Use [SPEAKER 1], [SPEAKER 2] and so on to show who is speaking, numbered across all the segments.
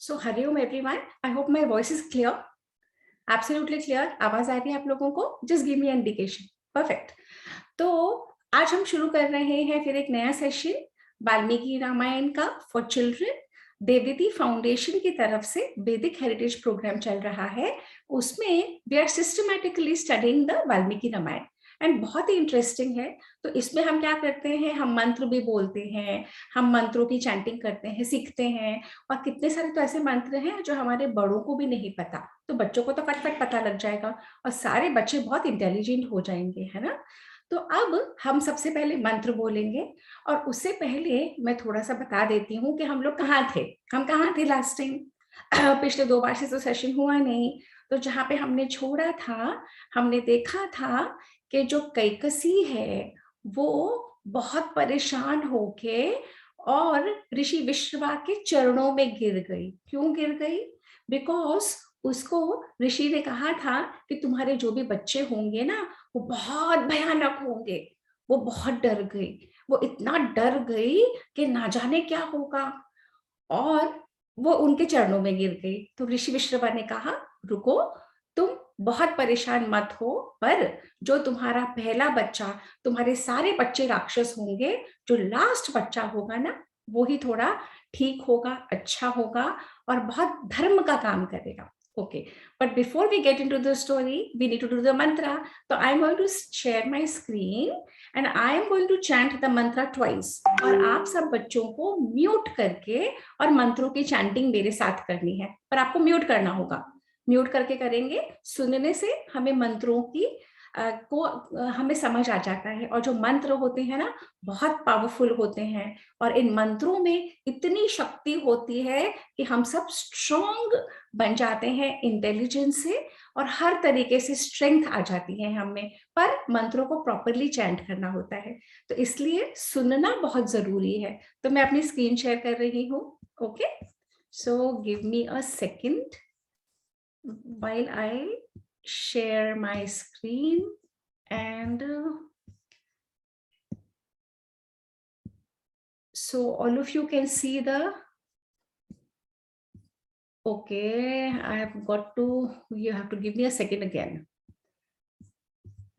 [SPEAKER 1] So, Hariom everyone. I hope my voice is clear. Absolutely clear. आवाज आ रही है आप लोगों को? Just give me an indication. Perfect. तो आज हम शुरू कर रहे हैं फिर एक नया सेशन वाल्मीकि रामायण का फॉर चिल्ड्रन। देवदीति फाउंडेशन की तरफ से वैदिक हेरिटेज प्रोग्राम चल रहा है। उसमें we are systematically studying the Valmiki Ramayana and बहुत ही इंटरेस्टिंग है। तो इसमें हम क्या करते हैं, हम मंत्र भी बोलते हैं, हम मंत्रों की चैंटिंग करते हैं, सीखते हैं। और कितने सारे तो ऐसे मंत्र हैं जो हमारे बड़ों को भी नहीं पता, तो बच्चों को तो फटफट पता लग जाएगा और सारे बच्चे बहुत इंटेलिजेंट हो जाएंगे, है ना। तो अब हम सबसे पहले मंत्र बोलेंगे और उससे पहले मैं थोड़ा सा बता देती हूँ कि हम लोग कहाँ थे लास्ट टाइम। पिछले 2 बार से तो सेशन हुआ नहीं। तो जहाँ पे हमने छोड़ा था, हमने देखा था कि जो कैकसी है वो बहुत परेशान होके और ऋषि विश्रवा के चरणों में गिर गई। क्यों गिर गई? बिकॉज उसको ऋषि ने कहा था कि तुम्हारे जो भी बच्चे होंगे ना वो बहुत भयानक होंगे। वो बहुत डर गई, वो इतना डर गई कि ना जाने क्या होगा, और वो उनके चरणों में गिर गई। तो ऋषि विश्रवा ने कहा रुको, तुम बहुत परेशान मत हो, पर जो तुम्हारा पहला बच्चा, तुम्हारे सारे बच्चे राक्षस होंगे, जो लास्ट बच्चा होगा ना वो ही थोड़ा ठीक होगा, अच्छा होगा और बहुत धर्म का काम करेगा। Okay, but before we get into the story, we need to do the mantra. So I'm going to share my screen and I am going to chant the mantra twice. और आप सब बच्चों को म्यूट करके और मंत्रों की chanting मेरे साथ करनी है, पर आपको म्यूट करना होगा। म्यूट करके करेंगे, सुनने से हमें मंत्रों की हमें समझ आ जाता है। और जो मंत्र होते हैं ना बहुत पावरफुल होते हैं, और इन मंत्रों में इतनी शक्ति होती है कि हम सब स्ट्रॉन्ग बन जाते हैं इंटेलिजेंस से, और हर तरीके से स्ट्रेंथ आ जाती है हमें। पर मंत्रों को प्रॉपरली चैंट करना होता है, तो इसलिए सुनना बहुत जरूरी है। तो मैं अपनी स्क्रीन शेयर कर रही हूँ। Okay, so give me a second while I share my screen and so all of you can see the, okay, I have got to, you have to give me a second again.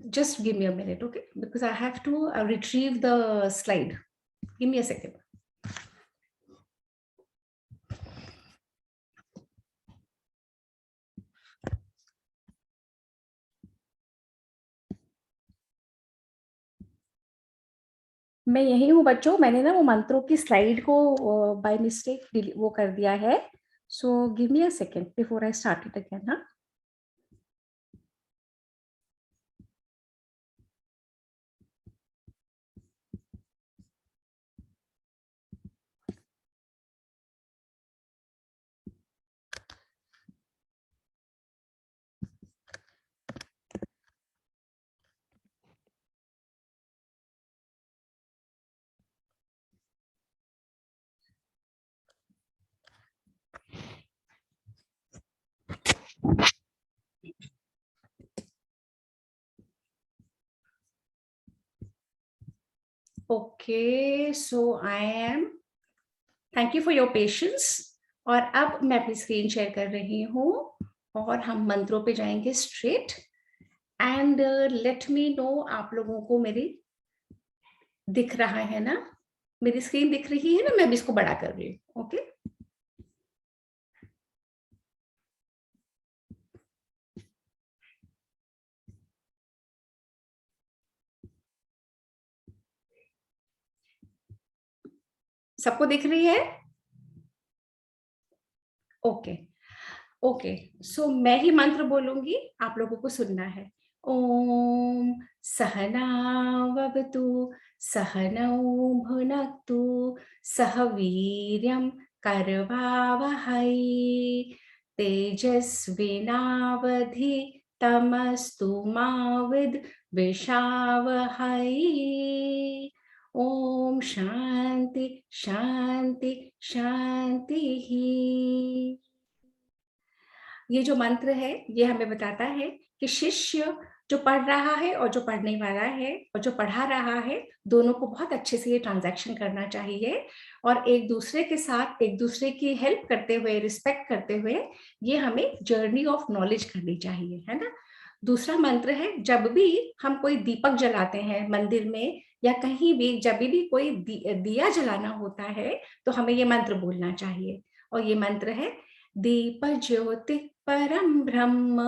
[SPEAKER 1] Just give me a minute, okay? Because I have to retrieve the slide. Give me a second. मैं यही हूँ बच्चों, मैंने ना वो मंत्रों की slide को बाय मिस्टेक वो कर दिया है। So give me a second before I start it again. हाँ, okay, so I am, thank you for your patience. और अब मैं अपनी स्क्रीन शेयर कर रही हूँ और हम मंत्रों पे जाएंगे straight. And let me know आप लोगों को मेरी दिख रहा है ना, मेरी स्क्रीन दिख रही है ना, मैं भी इसको बड़ा कर रही हूँ। ओके, सबको दिख रही है? ओके ओके, सो मैं ही मंत्र बोलूंगी, आप लोगों को सुनना है। ओम सहनावतु सहनौ भुनक्तु सह वीर्यं करवावहै तेजस्विनावधि तमस्तु मा विद्विषावहै। ओम शांति शांति शांति ही। ये जो मंत्र है ये हमें बताता है कि शिष्य जो पढ़ रहा है और जो पढ़ने वाला है और जो पढ़ा रहा है, दोनों को बहुत अच्छे से ये ट्रांजैक्शन करना चाहिए और एक दूसरे के साथ एक दूसरे की हेल्प करते हुए, रिस्पेक्ट करते हुए ये हमें जर्नी ऑफ नॉलेज करनी चाहिए, है ना। दूसरा मंत्र है, जब भी हम कोई दीपक जलाते हैं मंदिर में या कहीं भी, जब भी कोई दिया जलाना होता है तो हमें ये मंत्र बोलना चाहिए और ये मंत्र है, दीप ज्योति परम ब्रह्म,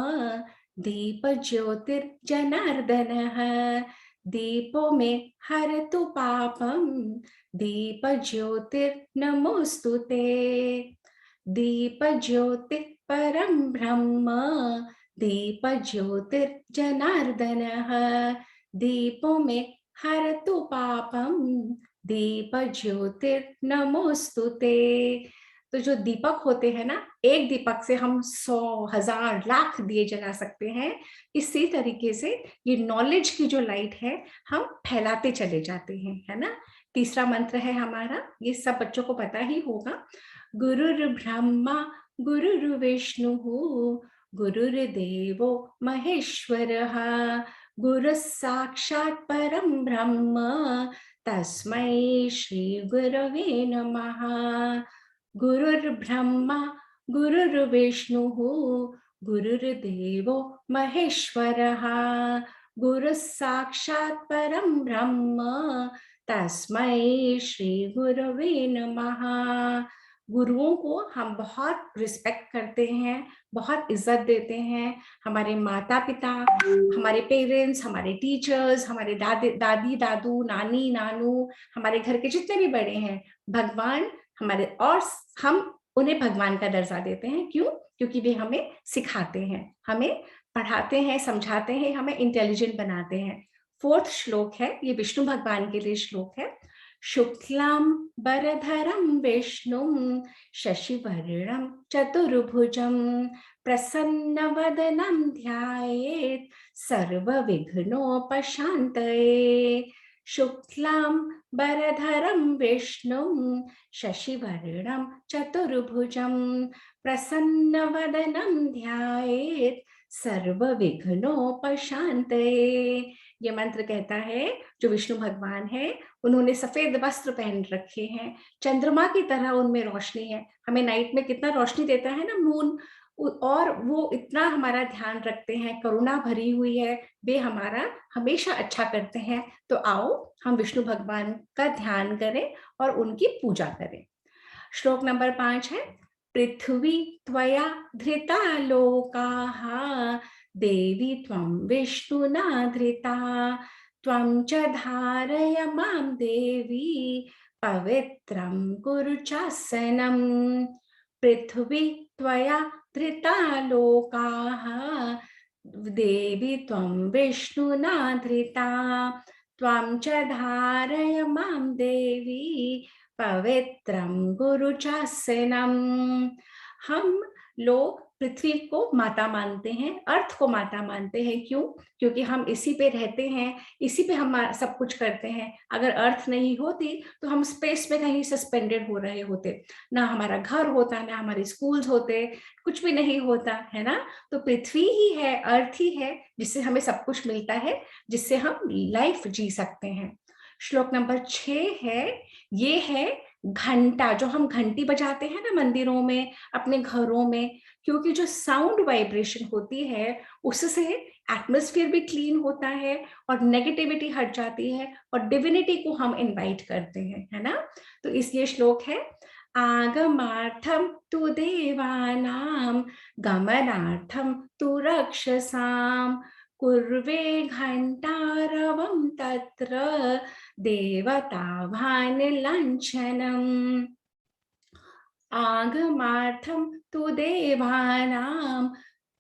[SPEAKER 1] दीप ज्योतिर्जनार्दनः, दीपो मे हरतु पापम, दीप ज्योतिर्नमोस्तुते। दीप ज्योति परम ब्रह्म, दीप ज्योतिर्जनार्दनः, दीपो मे हरतु पापम, दीप ज्योतिर्नमोस्तुते। तो जो दीपक होते हैं ना, एक दीपक से हम 100, 1000, लाख दिए जला सकते हैं। इसी तरीके से ये नॉलेज की जो लाइट है हम फैलाते चले जाते हैं, है ना। तीसरा मंत्र है हमारा, ये सब बच्चों को पता ही होगा, गुरुर्ब्रह्मा गुरुर्विष्णुः गुरुर्देवो महेश्वरः, गुरुः साक्षात् परं ब्रह्म, तस्मै श्री गुरवे नमः। गुरुर्ब्रह्मा गुरुर्विष्णुः गुरुर्देवो महेश्वरः, गुरुः साक्षात् परं ब्रह्म, तस्मै श्री गुरवे नमः। गुरुओं को हम बहुत रिस्पेक्ट करते हैं, बहुत इज्जत देते हैं। हमारे माता पिता, हमारे पेरेंट्स, हमारे टीचर्स, हमारे दादी दादू, नानी नानू, हमारे घर के जितने भी बड़े हैं, भगवान हमारे, और हम उन्हें भगवान का दर्जा देते हैं। क्यों? क्योंकि वे हमें सिखाते हैं, हमें पढ़ाते हैं, समझाते हैं, हमें इंटेलिजेंट बनाते हैं। 4th श्लोक है, ये विष्णु भगवान के लिए श्लोक है। शुक्लां वरधरं विष्णुं शशिवर्णं चतुर्भुजं प्रसन्नवदनं ध्यायेत् सर्वविघ्नोपशान्तये। शुक्लां वरधरं विष्णुं शशिवर्णं चतुर्भुजं प्रसन्नवदनं ध्यायेत् सर्वविघ्नोपशान्तये। ये मंत्र कहता है, जो विष्णु भगवान है, उन्होंने सफेद वस्त्र पहन रखे हैं, चंद्रमा की तरह उनमें रोशनी है। हमें नाइट में कितना रोशनी देता है ना मून, और वो इतना हमारा ध्यान रखते हैं, करुणा भरी हुई है, वे हमारा हमेशा अच्छा करते हैं। तो आओ हम विष्णु भगवान का ध्यान करें और उनकी पूजा करें। श्लोक नंबर 5 है, पृथ्वी त्वया धृता लोकाः, देवी त्वं विष्णुना धृता, त्वं च धारय मां देवी, पवित्रं कुरु चासनम्। पृथ्वी त्वया धृता लोकाः, देवी त्वं विष्णुना धृता, त्वं च धारय मां देवी, पवित्रं गुरु चासनम्। हम लोग पृथ्वी को माता मानते हैं, अर्थ को माता मानते हैं। क्यों? क्योंकि हम इसी पे रहते हैं, इसी पे हम सब कुछ करते हैं। अगर अर्थ नहीं होती तो हम स्पेस में कहीं सस्पेंडेड हो रहे होते, ना हमारा घर होता, ना हमारे स्कूल्स होते, कुछ भी नहीं होता, है ना। तो पृथ्वी ही है, अर्थ ही है, जिससे हमें सब कुछ मिलता है, जिससे हम लाइफ जी सकते हैं। श्लोक नंबर 6 है, ये है घंटा, जो हम घंटी बजाते हैं ना मंदिरों में, अपने घरों में, क्योंकि जो साउंड वाइब्रेशन होती है उससे एटमॉस्फेयर भी क्लीन होता है और नेगेटिविटी हट जाती है और डिविनिटी को हम इनवाइट करते हैं, है ना। तो इसलिए श्लोक है, आगमार्थम तु देवानां, गमनार्थम तु रक्षसां, कुर्वे घंटारवं तत्र, देवता भानिलाञ्छनम्। आगमार्थं तु देवानां,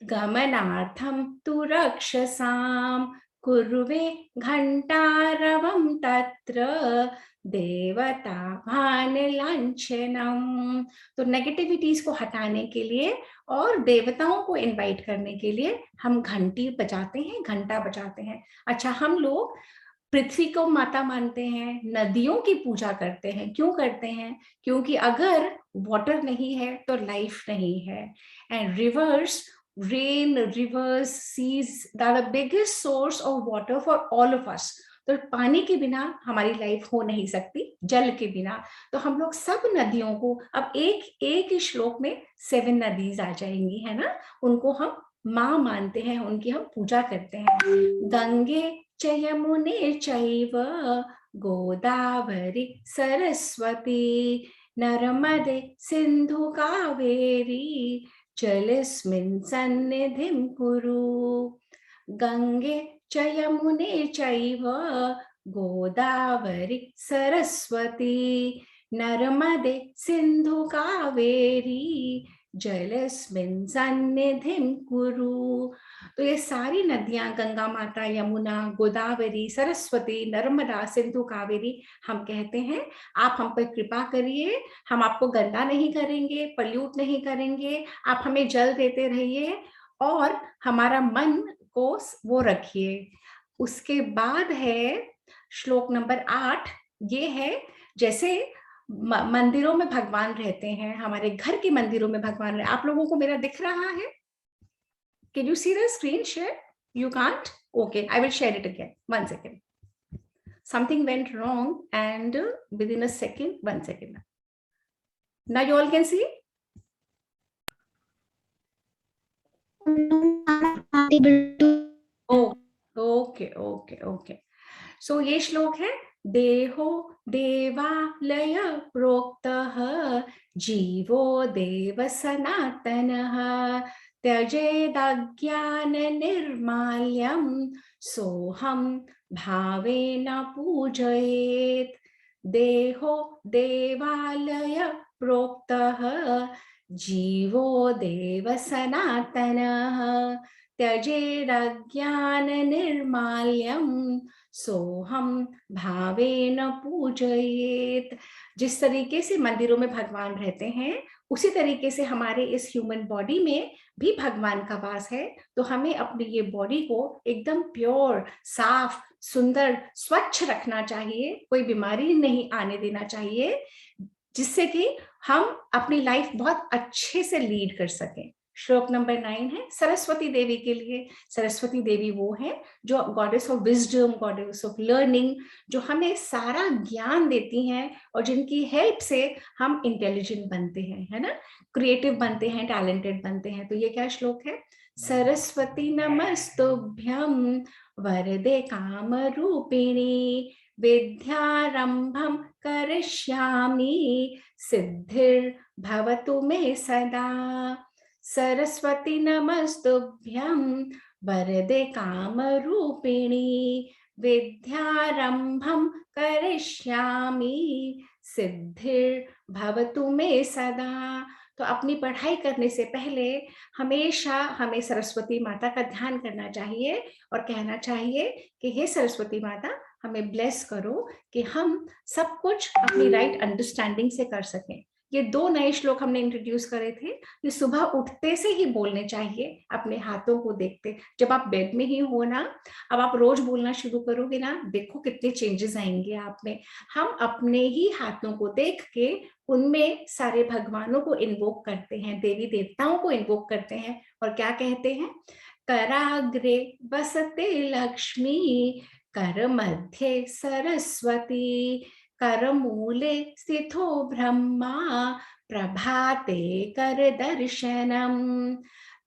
[SPEAKER 1] गमनार्थं तु रक्षसां, कुर्वे घंटारवं तत्र, देवता भानिलाञ्छनम्। तो नेगेटिविटीज को हटाने के लिए और देवताओं को इनवाइट करने के लिए हम घंटी बजाते हैं, घंटा बजाते हैं। अच्छा, हम लोग पृथ्वी को माता मानते हैं, नदियों की पूजा करते हैं। क्यों करते हैं? क्योंकि अगर वाटर नहीं है तो लाइफ नहीं है, and reverse rain, rivers, seas, they are the biggest source of water for all of us. तो पानी के बिना हमारी लाइफ हो नहीं सकती, जल के बिना। तो हम लोग सब नदियों को अब एक ही श्लोक में 7 नदीज आ जाएंगी, है ना, उनको हम माँ मानते हैं, उनकी हम पूजा करते हैं। गंगे च यमुने चैव गोदावरी सरस्वती नर्मदे सिंधु कावेरी जलेस्मिन् सन्निधिं कुरु। गंगे च यमुने चैव गोदावरी सरस्वती नर्मदे सिंधु कावेरी जलेस्मिन् सन्निधिं कुरु। तो ये सारी नदियां, गंगा माता, यमुना, गोदावरी, सरस्वती, नर्मदा, सिंधु, कावेरी, हम कहते हैं आप हम पर कृपा करिए, हम आपको गंदा नहीं करेंगे, पल्यूट नहीं करेंगे, आप हमें जल देते रहिए और हमारा मन को वो रखिए। उसके बाद है श्लोक नंबर 8, ये है जैसे मंदिरों में भगवान रहते हैं, हमारे घर के मंदिरों में भगवान रहते हैं। आप लोगों को मेरा दिख रहा है? Can you see the screen share? You can't? Okay, I will share it again. 1 second. Something went wrong and within a second, 1 second. Now you all can see? Oh, okay. So ये श्लोक है, देहो देवालय प्रोक्तः जीवो देव सनातनः त्यजेदज्ञान निर्माल्यं सोहम भावेन पूजयेत्। देहो देवालय प्रोक्तः जीवो देव सनातनः त्यजेदज्ञान निर्माल्यं सोहम भावेन पूजयेत्। जिस तरीके से मंदिरों में भगवान रहते हैं, उसी तरीके से हमारे इस ह्यूमन बॉडी में भी भगवान का वास है। तो हमें अपनी ये बॉडी को एकदम प्योर, साफ, सुंदर, स्वच्छ रखना चाहिए, कोई बीमारी नहीं आने देना चाहिए, जिससे कि हम अपनी लाइफ बहुत अच्छे से लीड कर सकें। श्लोक नंबर 9 है सरस्वती देवी के लिए। सरस्वती देवी वो है जो goddess of wisdom, goddess of learning, जो हमें सारा ज्ञान देती हैं और जिनकी हेल्प से हम इंटेलिजेंट बनते हैं, है ना, क्रिएटिव बनते हैं, टैलेंटेड बनते हैं। तो ये क्या श्लोक है? सरस्वती नमस्तुभ्यं वरदे काम रूपिणी विद्यारंभं करिष्यामि सिद्धिर्भवतु मे सदा। सरस्वती नमस्तुभ्यं वरदे काम रूपिणी विद्यारंभं करिष्यामि सिद्धिर्भवतु मे सदा। तो अपनी पढ़ाई करने से पहले हमेशा हमें सरस्वती माता का ध्यान करना चाहिए और कहना चाहिए कि हे सरस्वती माता, हमें ब्लेस करो कि हम सब कुछ अपनी राइट अंडरस्टैंडिंग से कर सकें। ये 2 नए श्लोक हमने इंट्रोड्यूस करे थे। ये सुबह उठते से ही बोलने चाहिए, अपने हाथों को देखते। जब आप बेड में ही हो ना, अब आप रोज बोलना शुरू करोगे ना, देखो कितने चेंजेस आएंगे आप में। हम अपने ही हाथों को देख के उनमें सारे भगवानों को इन्वोक करते हैं, देवी देवताओं को इन्वोक करते हैं और क्या कहते हैं? कराग्रे वसते लक्ष्मी कर मध्ये सरस्वती करमूले स्थितो ब्रह्मा प्रभाते कर दर्शनम।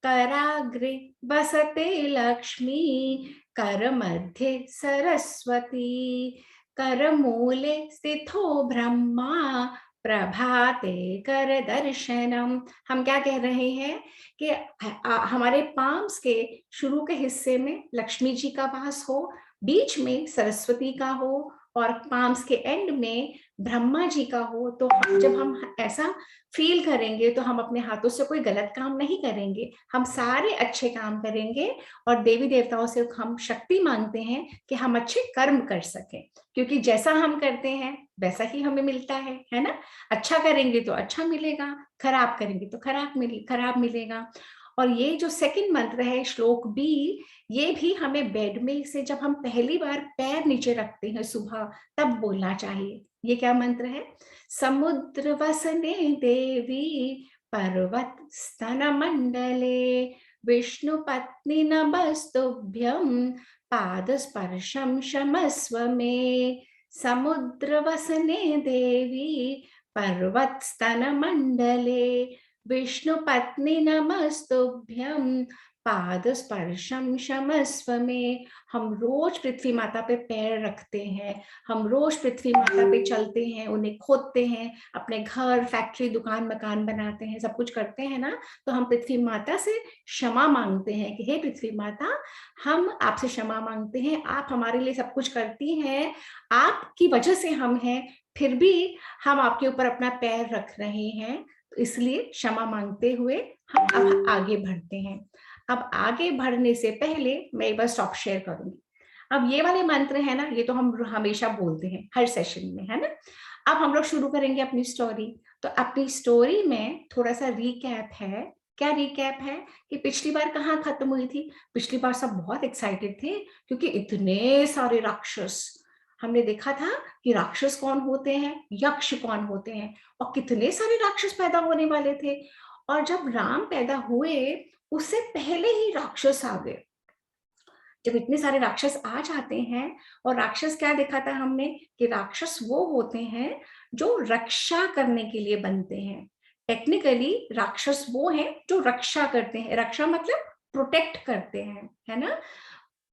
[SPEAKER 1] कराग्रे वसते लक्ष्मी कर मध्ये सरस्वती करमूले स्थितो ब्रह्मा प्रभाते कर दर्शनम। हम क्या कह रहे हैं कि हमारे पाम्स के शुरू के हिस्से में लक्ष्मी जी का वास हो, बीच में सरस्वती का हो और पाम्स के एंड में ब्रह्मा जी का हो। तो जब हम ऐसा फील करेंगे तो हम अपने हाथों से कोई गलत काम नहीं करेंगे, हम सारे अच्छे काम करेंगे और देवी देवताओं से हम शक्ति मांगते हैं कि हम अच्छे कर्म कर सकें, क्योंकि जैसा हम करते हैं वैसा ही हमें मिलता है ना। अच्छा करेंगे तो अच्छा मिलेगा, खराब करेंगे तो खराब मिलेगा। और ये जो सेकंड मंत्र है श्लोक बी, ये भी हमें बेड में से जब हम पहली बार पैर नीचे रखते हैं सुबह, तब बोलना चाहिए। ये क्या मंत्र है? समुद्र वसने देवी पर्वत स्तन मंडले विष्णुपत्नी नमस्तुभ्यं पादस्पर्शं क्षमस्व मे समुद्रवसने देवी पर्वतस्तनमण्डले विष्णुपत्नी नमस्तुभ्यं पादस्पर्शं क्षमस्व मे। हम रोज पृथ्वी माता पे पैर रखते हैं, हम रोज पृथ्वी माता पे चलते हैं, उन्हें खोदते हैं, अपने घर फैक्ट्री दुकान मकान बनाते हैं, सब कुछ करते हैं ना। तो हम पृथ्वी माता से क्षमा मांगते हैं कि हे पृथ्वी माता, हम आपसे क्षमा मांगते हैं, आप हमारे लिए सब कुछ करती हैं, आपकी वजह से हम हैं, फिर भी हम आपके ऊपर अपना पैर रख रहे हैं, तो इसलिए क्षमा मांगते हुए हम अब आगे बढ़ते हैं। अब आगे बढ़ने से पहले मैं एक बार स्टॉप शेयर करूंगी। अब ये वाले मंत्र है ना, ये तो हम हमेशा बोलते हैं हर सेशन में, है ना। अब हम लोग शुरू करेंगे अपनी स्टोरी। तो अपनी स्टोरी में थोड़ा सा रिकैप है। क्या रिकैप है कि पिछली बार कहाँ खत्म हुई थी? पिछली बार सब बहुत एक्साइटेड थे क्योंकि इतने सारे राक्षस, हमने देखा था कि राक्षस कौन होते हैं, यक्ष कौन होते हैं, और कितने सारे राक्षस पैदा होने वाले थे। और जब राम पैदा हुए उससे पहले ही राक्षस आ गए। जब इतने सारे राक्षस आ जाते हैं, और राक्षस क्या देखा था हमने कि राक्षस वो होते हैं जो रक्षा करने के लिए बनते हैं। टेक्निकली राक्षस वो हैं जो रक्षा करते हैं, रक्षा मतलब प्रोटेक्ट करते हैं, है ना।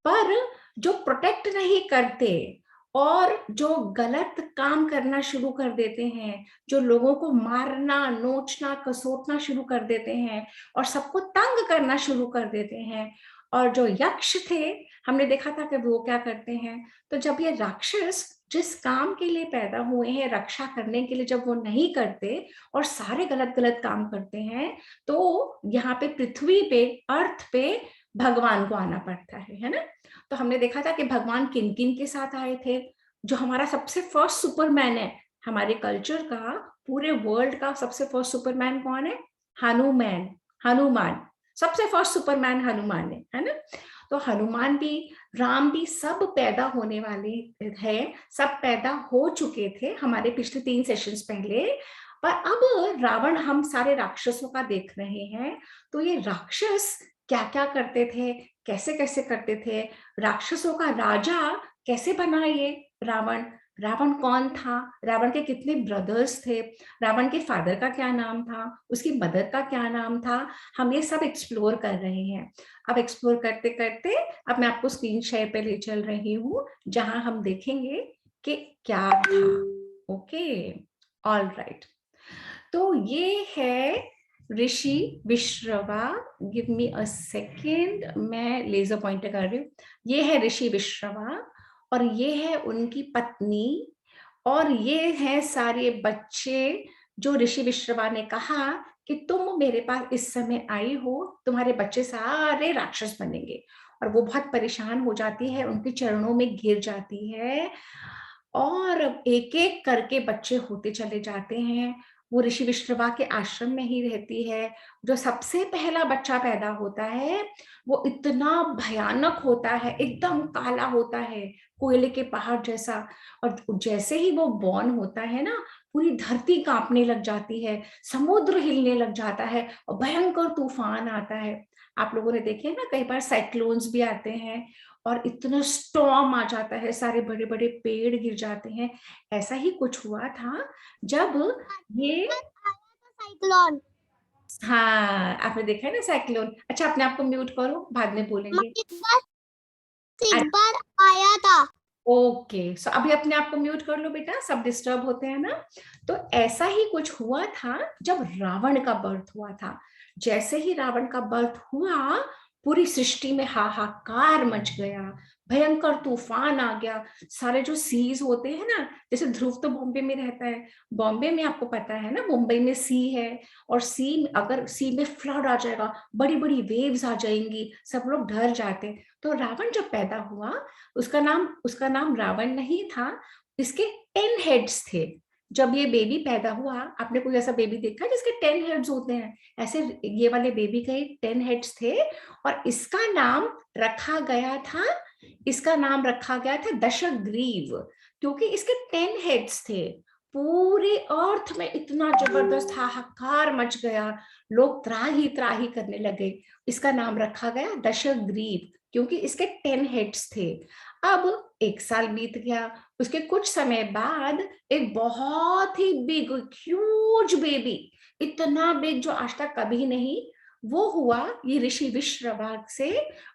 [SPEAKER 1] पर जो प्रोटेक्ट नहीं करते और जो गलत काम करना शुरू कर देते हैं, जो लोगों को मारना नोचना कसोटना शुरू कर देते हैं और सबको तंग करना शुरू कर देते हैं, और जो यक्ष थे हमने देखा था कि वो क्या करते हैं। तो जब ये राक्षस जिस काम के लिए पैदा हुए हैं रक्षा करने के लिए, जब वो नहीं करते और सारे गलत गलत काम करते हैं, तो यहाँ पे पृथ्वी पे अर्थ पे भगवान को आना पड़ता है ना। तो हमने देखा था कि भगवान किन किन के साथ आए थे। जो हमारा सबसे फर्स्ट सुपरमैन है हमारे कल्चर का, पूरे वर्ल्ड का सबसे फर्स्ट सुपरमैन कौन है? हनुमान। हनुमान सबसे फर्स्ट सुपरमैन हनुमान है ना। तो हनुमान भी, राम भी सब पैदा होने वाले हैं, सब पैदा हो चुके थे हमारे पिछले 3 सेशंस पहले। पर अब रावण, हम सारे राक्षसों का देख रहे हैं। तो ये राक्षस क्या क्या करते थे, कैसे कैसे करते थे, राक्षसों का राजा कैसे बना ये रावण, रावण कौन था, रावण के कितने ब्रदर्स थे, रावण के फादर का क्या नाम था, उसकी मदर का क्या नाम था, हम ये सब एक्सप्लोर कर रहे हैं। अब एक्सप्लोर करते करते अब मैं आपको स्क्रीन शेयर पे ले चल रही हूँ जहां हम देखेंगे कि क्या था। Okay, all right. तो ये है Rishi Vishrava. Give me a second, मैं लेजर पॉइंटर कर रही हूँ। ये है ऋषि विश्रवा और ये है उनकी पत्नी, और ये है सारे बच्चे जो ऋषि विश्रवा ने कहा कि तुम मेरे पास इस समय आई हो, तुम्हारे बच्चे सारे राक्षस बनेंगे। और वो बहुत परेशान हो जाती है, उनके चरणों में गिर जाती है, और एक एक करके बच्चे होते चले जाते हैं। वो ऋषि विश्रवा के आश्रम में ही रहती है। जो सबसे पहला बच्चा पैदा होता है वो इतना भयानक होता है, एकदम काला होता है, कोयले के पहाड़ जैसा। और जैसे ही वो बॉर्न होता है ना, पूरी धरती कांपने लग जाती है, समुद्र हिलने लग जाता है और भयंकर तूफान आता है। आप लोगों ने देखे ना, कई बार साइक्लोन्स भी आते हैं और इतना स्टॉर्म आ जाता है, सारे बड़े बड़े पेड़ गिर जाते हैं। ऐसा ही कुछ हुआ था जब ये
[SPEAKER 2] साइक्लोन।
[SPEAKER 1] हाँ, आपने देखा है ना साइक्लोन। अच्छा, अपने आप को म्यूट करो, बाद में बोलेंगे।
[SPEAKER 2] एक बार आया था।
[SPEAKER 1] ओके, सो अभी अपने आप को म्यूट कर लो बेटा, सब डिस्टर्ब होते हैं ना। तो ऐसा ही कुछ हुआ था जब रावण का बर्थ हुआ था। जैसे ही रावण का बर्थ हुआ, पूरी सृष्टि में हाहाकार मच गया, भयंकर तूफान आ गया। सारे जो सीज होते हैं ना, जैसे ध्रुव तो बॉम्बे में रहता है, बॉम्बे में आपको पता है ना, मुंबई में सी है, और सी, अगर सी में फ्लड आ जाएगा, बड़ी बड़ी वेव्स आ जाएंगी, सब लोग डर जाते। तो रावण जब पैदा हुआ, उसका नाम रावण नहीं था, इसके 10 हेड्स थे। जब ये बेबी पैदा हुआ, आपने कोई ऐसा बेबी देखा जिसके 10 हेड्स होते हैं? ऐसे ये वाले बेबी के 10 हेड्स थे, और इसका नाम रखा गया था दशग्रीव, क्योंकि इसके 10 हेड्स थे। पूरे अर्थ में इतना जबरदस्त हाहाकार मच गया, लोग त्राही त्राही करने लगे। इसका नाम रखा गया दशग्रीव, क्योंकि इसके 10 हेड्स थे। अब 1 साल बीत गया, उसके कुछ समय बाद एक बहुत ही बिग ह्यूज बेबी, इतना बिग जो आज तक कभी नहीं वो हुआ, ये ऋषि विश्रवा से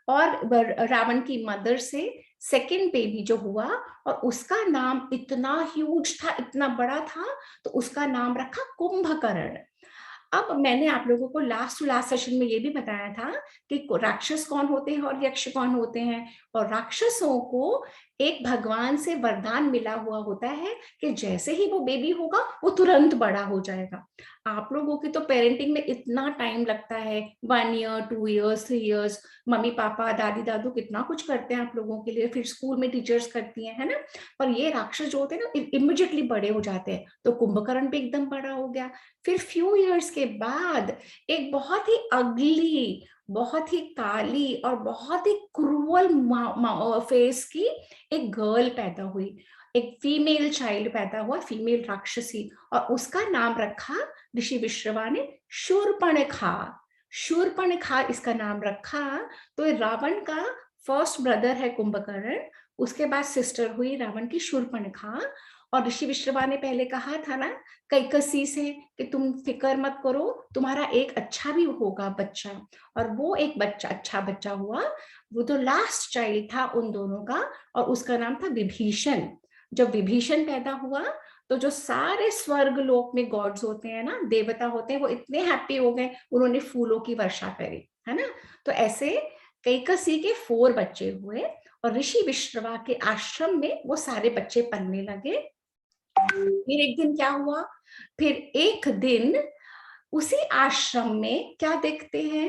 [SPEAKER 1] और रावण की मदर से सेकंड बेबी जो हुआ, और उसका नाम इतना ह्यूज था, इतना बड़ा था, तो उसका नाम रखा कुंभकर्ण। अब मैंने आप लोगों को लास्ट टू लास्ट सेशन में ये भी बताया था कि राक्षस कौन होते हैं और यक्ष कौन होते हैं, और राक्षसों को एक भगवान से वरदान मिला हुआ होता है कि जैसे ही वो बेबी होगा वो तुरंत बड़ा हो जाएगा। आप लोगों की तो पेरेंटिंग में इतना टाइम लगता है, 1 year 2 years 3 years, mummy papa दादी दादू कितना कुछ करते हैं आप लोगों के लिए, फिर स्कूल में टीचर्स करती हैं, है ना। पर ये राक्षस जो होते हैं ना इमिडिएटली बड़े हो जाते हैं, तो कुंभकर्ण भी एकदम बड़ा हो गया। फिर फ्यू इयर्स के बाद एक बहुत ही अगली, बहुत ही काली और बहुत ही क्रूअल फेस की एक गर्ल पैदा हुई, एक फीमेल चाइल्ड पैदा हुआ, फीमेल राक्षसी, और उसका नाम रखा ऋषि विश्रवा ने शूर्पणखा। शूर्पणखा इसका नाम रखा। तो रावण का फर्स्ट ब्रदर है कुंभकर्ण, उसके बाद सिस्टर हुई रावण की शूर्पणखा। और ऋषि विश्रवा ने पहले कहा था ना कैकसी से कि तुम फिक्र मत करो, तुम्हारा एक अच्छा भी होगा बच्चा, और वो एक बच्चा अच्छा बच्चा हुआ। वो तो लास्ट चाइल्ड था उन दोनों का, और उसका नाम था विभीषण। जब विभीषण पैदा हुआ तो जो सारे स्वर्ग लोक में गॉड्स होते हैं ना, देवता होते हैं, वो इतने हैप्पी हो गए, उन्होंने फूलों की वर्षा करी, है ना। तो ऐसे कैकसी के 4 बच्चे हुए, और ऋषि विश्रवा के आश्रम में वो सारे बच्चे पलने लगे। फिर एक दिन क्या हुआ, फिर एक दिन उसी आश्रम में क्या देखते हैं,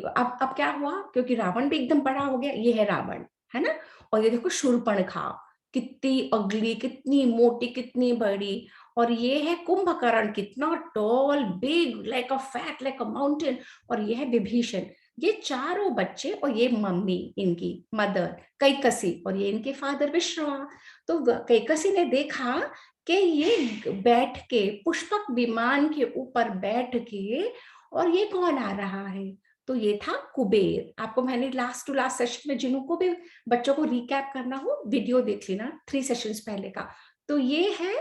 [SPEAKER 1] अब क्या हुआ, क्योंकि रावण भी एकदम बड़ा हो गया, ये है रावण, है ना। और ये देखो शूर्पणखा, कितनी अगली, कितनी मोटी, कितनी बड़ी। और ये है कुंभकर्ण, कितना tall, big, like a fat, like a mountain. और ये है विभीषण। ये चारों बच्चे, और ये मम्मी इनकी मदर कैकसी, और ये इनके फादर विश्रवा। तो कैकसी ने देखा कि ये बैठ के पुष्पक विमान के ऊपर बैठ के, और ये कौन आ रहा है, तो ये था कुबेर। आपको मैंने लास्ट टू लास्ट सेशन में, जिनको भी बच्चों को रिकैप करना हो वीडियो देख लेना 3 सेशंस पहले का। तो ये है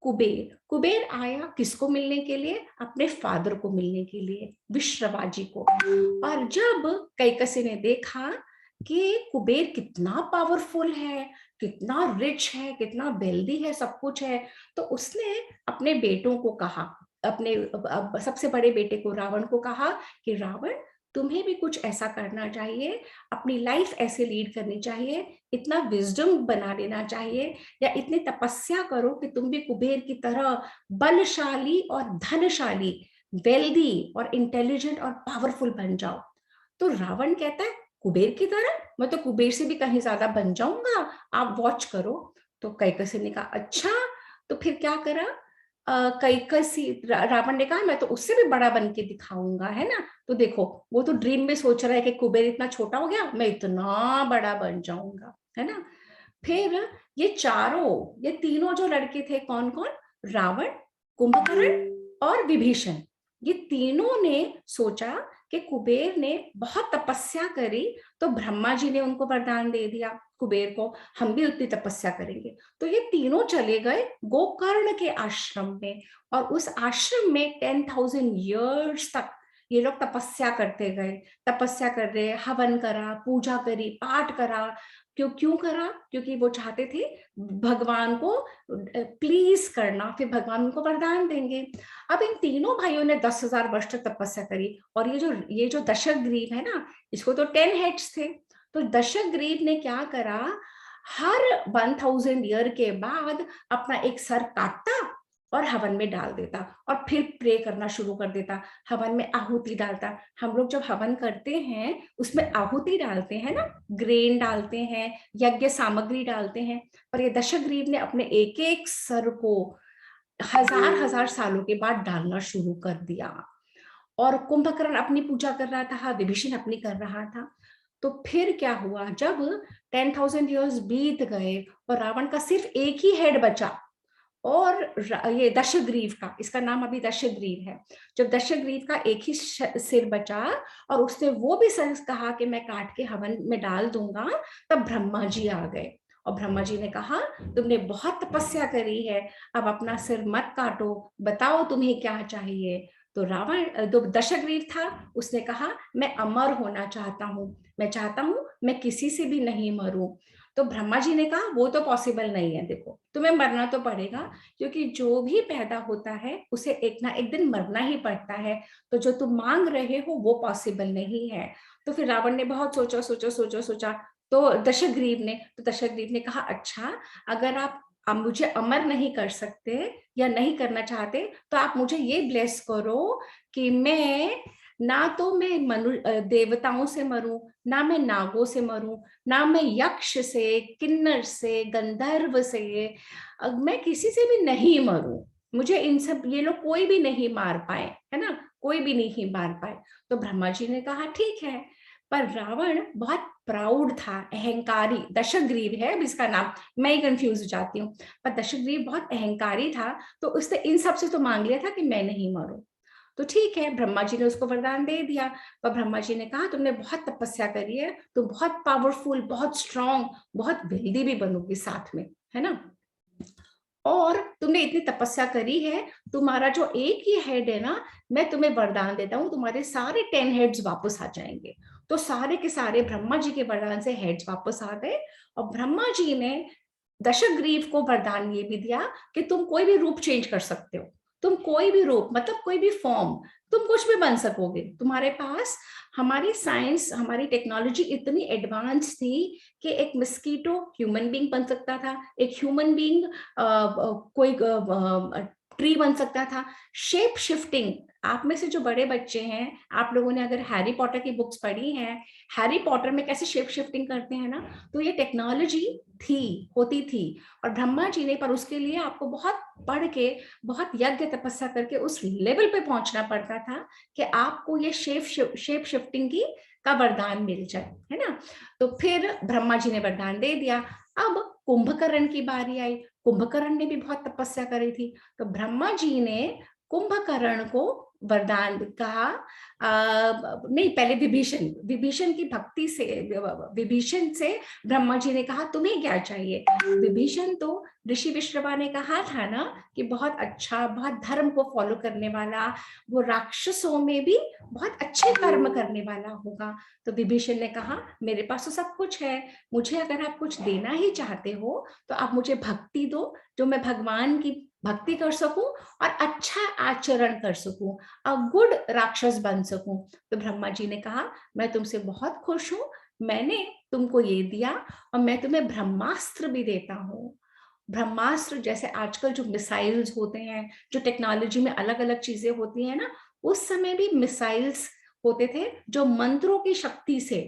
[SPEAKER 1] कुबेर। कुबेर आया किसको मिलने के लिए, अपने फादर को मिलने के लिए, विश्रवा जी को। और जब कैकसी ने देखा कि कुबेर कितना पावरफुल है, कितना रिच है, कितना वेल्दी है, सब कुछ है, तो उसने अपने बेटों को कहा, अपने सबसे बड़े बेटे को रावण को कहा कि रावण, तुम्हें भी कुछ ऐसा करना चाहिए, अपनी लाइफ ऐसे लीड करनी चाहिए, इतना विजडम बना लेना चाहिए, या इतनी तपस्या करो कि तुम भी कुबेर की तरह बलशाली और धनशाली, वेल्दी और इंटेलिजेंट और पावरफुल बन जाओ। तो रावण कहता है कुबेर की तरह, मैं तो कुबेर से भी कहीं ज्यादा बन जाऊंगा, आप वॉच करो। तो कैकसी ने कहा अच्छा। तो फिर क्या करा, कैकसी, रावण ने कहा मैं तो उससे भी बड़ा बन के दिखाऊंगा, है ना। तो देखो वो तो ड्रीम में सोच रहा है कि कुबेर इतना छोटा हो गया, मैं इतना बड़ा बन जाऊंगा, है ना। फिर ये चारों, ये तीनों जो लड़के थे, कौन कौन, रावण, कुंभकर्ण और विभीषण, ये तीनों ने सोचा कि कुबेर ने बहुत तपस्या करी, तो ब्रह्मा जी ने उनको वरदान दे दिया कुबेर को, हम भी उतनी तपस्या करेंगे। तो ये तीनों चले गए गोकर्ण के आश्रम में, और उस आश्रम में 10,000 ईयर्स तक ये लोग तपस्या करते गए। तपस्या कर रहे, हवन करा, पूजा करी, पाठ करा। क्यों क्यों करा, क्योंकि वो चाहते थे भगवान को प्लीज करना, फिर भगवान उनको वरदान देंगे। अब इन तीनों भाइयों ने 10,000 वर्ष तक तपस्या करी, और ये जो दशग्रीव है ना, इसको तो 10 हेड्स थे। तो दशग्रीव ने क्या करा, हर 1000 ईयर के बाद अपना एक सर काटता और हवन में डाल देता, और फिर प्रे करना शुरू कर देता, हवन में आहुति डालता। हम लोग जब हवन करते हैं उसमें आहुति डालते हैं ना, ग्रेन डालते हैं, यज्ञ सामग्री डालते हैं, पर ये दशग्रीव ने अपने एक एक सर को हजार हजार सालों के बाद डालना शुरू कर दिया। और कुंभकर्ण अपनी पूजा कर रहा था, विभीषण अपनी कर रहा था। तो फिर क्या हुआ, जब 10,000 ईयर्स बीत गए और रावण का सिर्फ एक ही हेड बचा, और ये दशग्रीव का, इसका नाम अभी दशग्रीव है। जब दशग्रीव का एक ही सिर बचा और उसने वो भी सर कहा कि मैं काट के हवन में डाल दूंगा, तब ब्रह्मा जी आ गए और ब्रह्मा जी ने कहा तुमने बहुत तपस्या करी है, अब अपना सिर मत काटो, बताओ तुम्हें क्या चाहिए। तो रावण जो दशग्रीव था उसने कहा मैं अमर होना चाहता हूँ, मैं चाहता हूँ मैं किसी से भी नहीं मरूं। तो ब्रह्मा जी ने कहा वो तो पॉसिबल नहीं है, देखो तुम्हें मरना तो पड़ेगा, क्योंकि जो भी पैदा होता है उसे एक ना एक दिन मरना ही पड़ता है, तो जो तुम मांग रहे हो वो पॉसिबल नहीं है। तो फिर रावण ने बहुत सोचा सोचा सोचा सोचा, तो दशग्रीव ने कहा अच्छा, अगर आप मुझे अमर नहीं कर सकते या नहीं करना चाहते तो आप मुझे ये ब्लेस करो कि मैं ना तो मैं देवताओं से मरूं, ना मैं नागों से मरूं, ना मैं यक्ष से, किन्नर से, गंधर्व से, मैं किसी से भी नहीं मरूं, मुझे इन सब ये लोग कोई भी नहीं मार पाए, है ना, कोई भी नहीं मार पाए। तो ब्रह्मा जी ने कहा ठीक है, पर रावण बहुत प्राउड था, अहंकारी, दशग्रीव है अब इसका नाम, मैं ही कंफ्यूज हो जाती हूँ, पर दशग्रीव बहुत अहंकारी था, तो उसने इन सब से तो मांग लिया था कि मैं नहीं मरूं। तो ठीक है, ब्रह्मा जी ने उसको वरदान दे दिया। पर ब्रह्मा जी ने कहा तुमने बहुत तपस्या करी है, तुम बहुत पावरफुल, बहुत स्ट्रांग, बहुत वेल्दी भी बनोगी साथ में, है ना, और तुमने इतनी तपस्या करी है, तुम्हारा जो एक ही हेड है ना, मैं तुम्हें वरदान देता हूँ तुम्हारे सारे 10 हेड्स वापस आ जाएंगे। तो सारे के सारे ब्रह्मा जी के वरदान से हेड्स वापस आ गए, और ब्रह्मा जी ने दशग्रीव को वरदान ये भी दिया कि तुम कोई भी रूप चेंज कर सकते हो, तुम कोई भी रूप मतलब कोई भी फॉर्म, तुम कुछ भी बन सकोगे, तुम्हारे पास, हमारी साइंस, हमारी टेक्नोलॉजी इतनी एडवांस थी कि एक मस्कीटो ह्यूमन बीइंग बन सकता था, एक ह्यूमन बीइंग कोई ट्री बन सकता था, शेप शिफ्टिंग। आप में से जो बड़े बच्चे हैं, आप लोगों ने अगर हैरी पॉटर की बुक्स पढ़ी हैं, हैरी पॉटर में कैसे शेप शिफ्टिंग करते हैं ना, तो ये टेक्नोलॉजी होती थी, और ब्रह्मा जी ने, पर उसके लिए आपको बहुत पढ़ के, बहुत यज्ञ तपस्या करके उस लेवल पे पहुंचना पड़ता था कि आपको ये शेप शिफ्टिंग की का वरदान मिल जाए, है ना। तो फिर ब्रह्मा जी ने वरदान दे दिया। अब कुंभकर्ण की बारी आई, कुंभकर्ण ने भी बहुत तपस्या करी थी, तो ब्रह्मा जी ने कुंभकर्ण को वरदान कहा, नहीं पहले विभीषण की भक्ति से, विभीषण से ब्रह्मा जी ने कहा तुम्हें क्या चाहिए। विभीषण तो ऋषि विश्रवा ने कहा था ना कि बहुत अच्छा, बहुत धर्म को फॉलो करने वाला, वो राक्षसों में भी बहुत अच्छे कर्म करने वाला होगा। तो विभीषण ने कहा मेरे पास तो सब कुछ है, मुझे अगर आप कुछ देना ही चाहते हो तो आप मुझे भक्ति दो, जो मैं भगवान की भक्ति कर सकूं और अच्छा आचरण कर सकूं, अ गुड राक्षस बन सकूं। तो ब्रह्मा जी ने कहा मैं तुमसे बहुत खुश हूं, मैंने तुमको ये दिया, और मैं तुम्हें ब्रह्मास्त्र भी देता हूँ। ब्रह्मास्त्र जैसे आजकल जो मिसाइल्स होते हैं, जो टेक्नोलॉजी में अलग अलग चीजें होती है ना, उस समय भी मिसाइल्स होते थे जो मंत्रों की शक्ति से,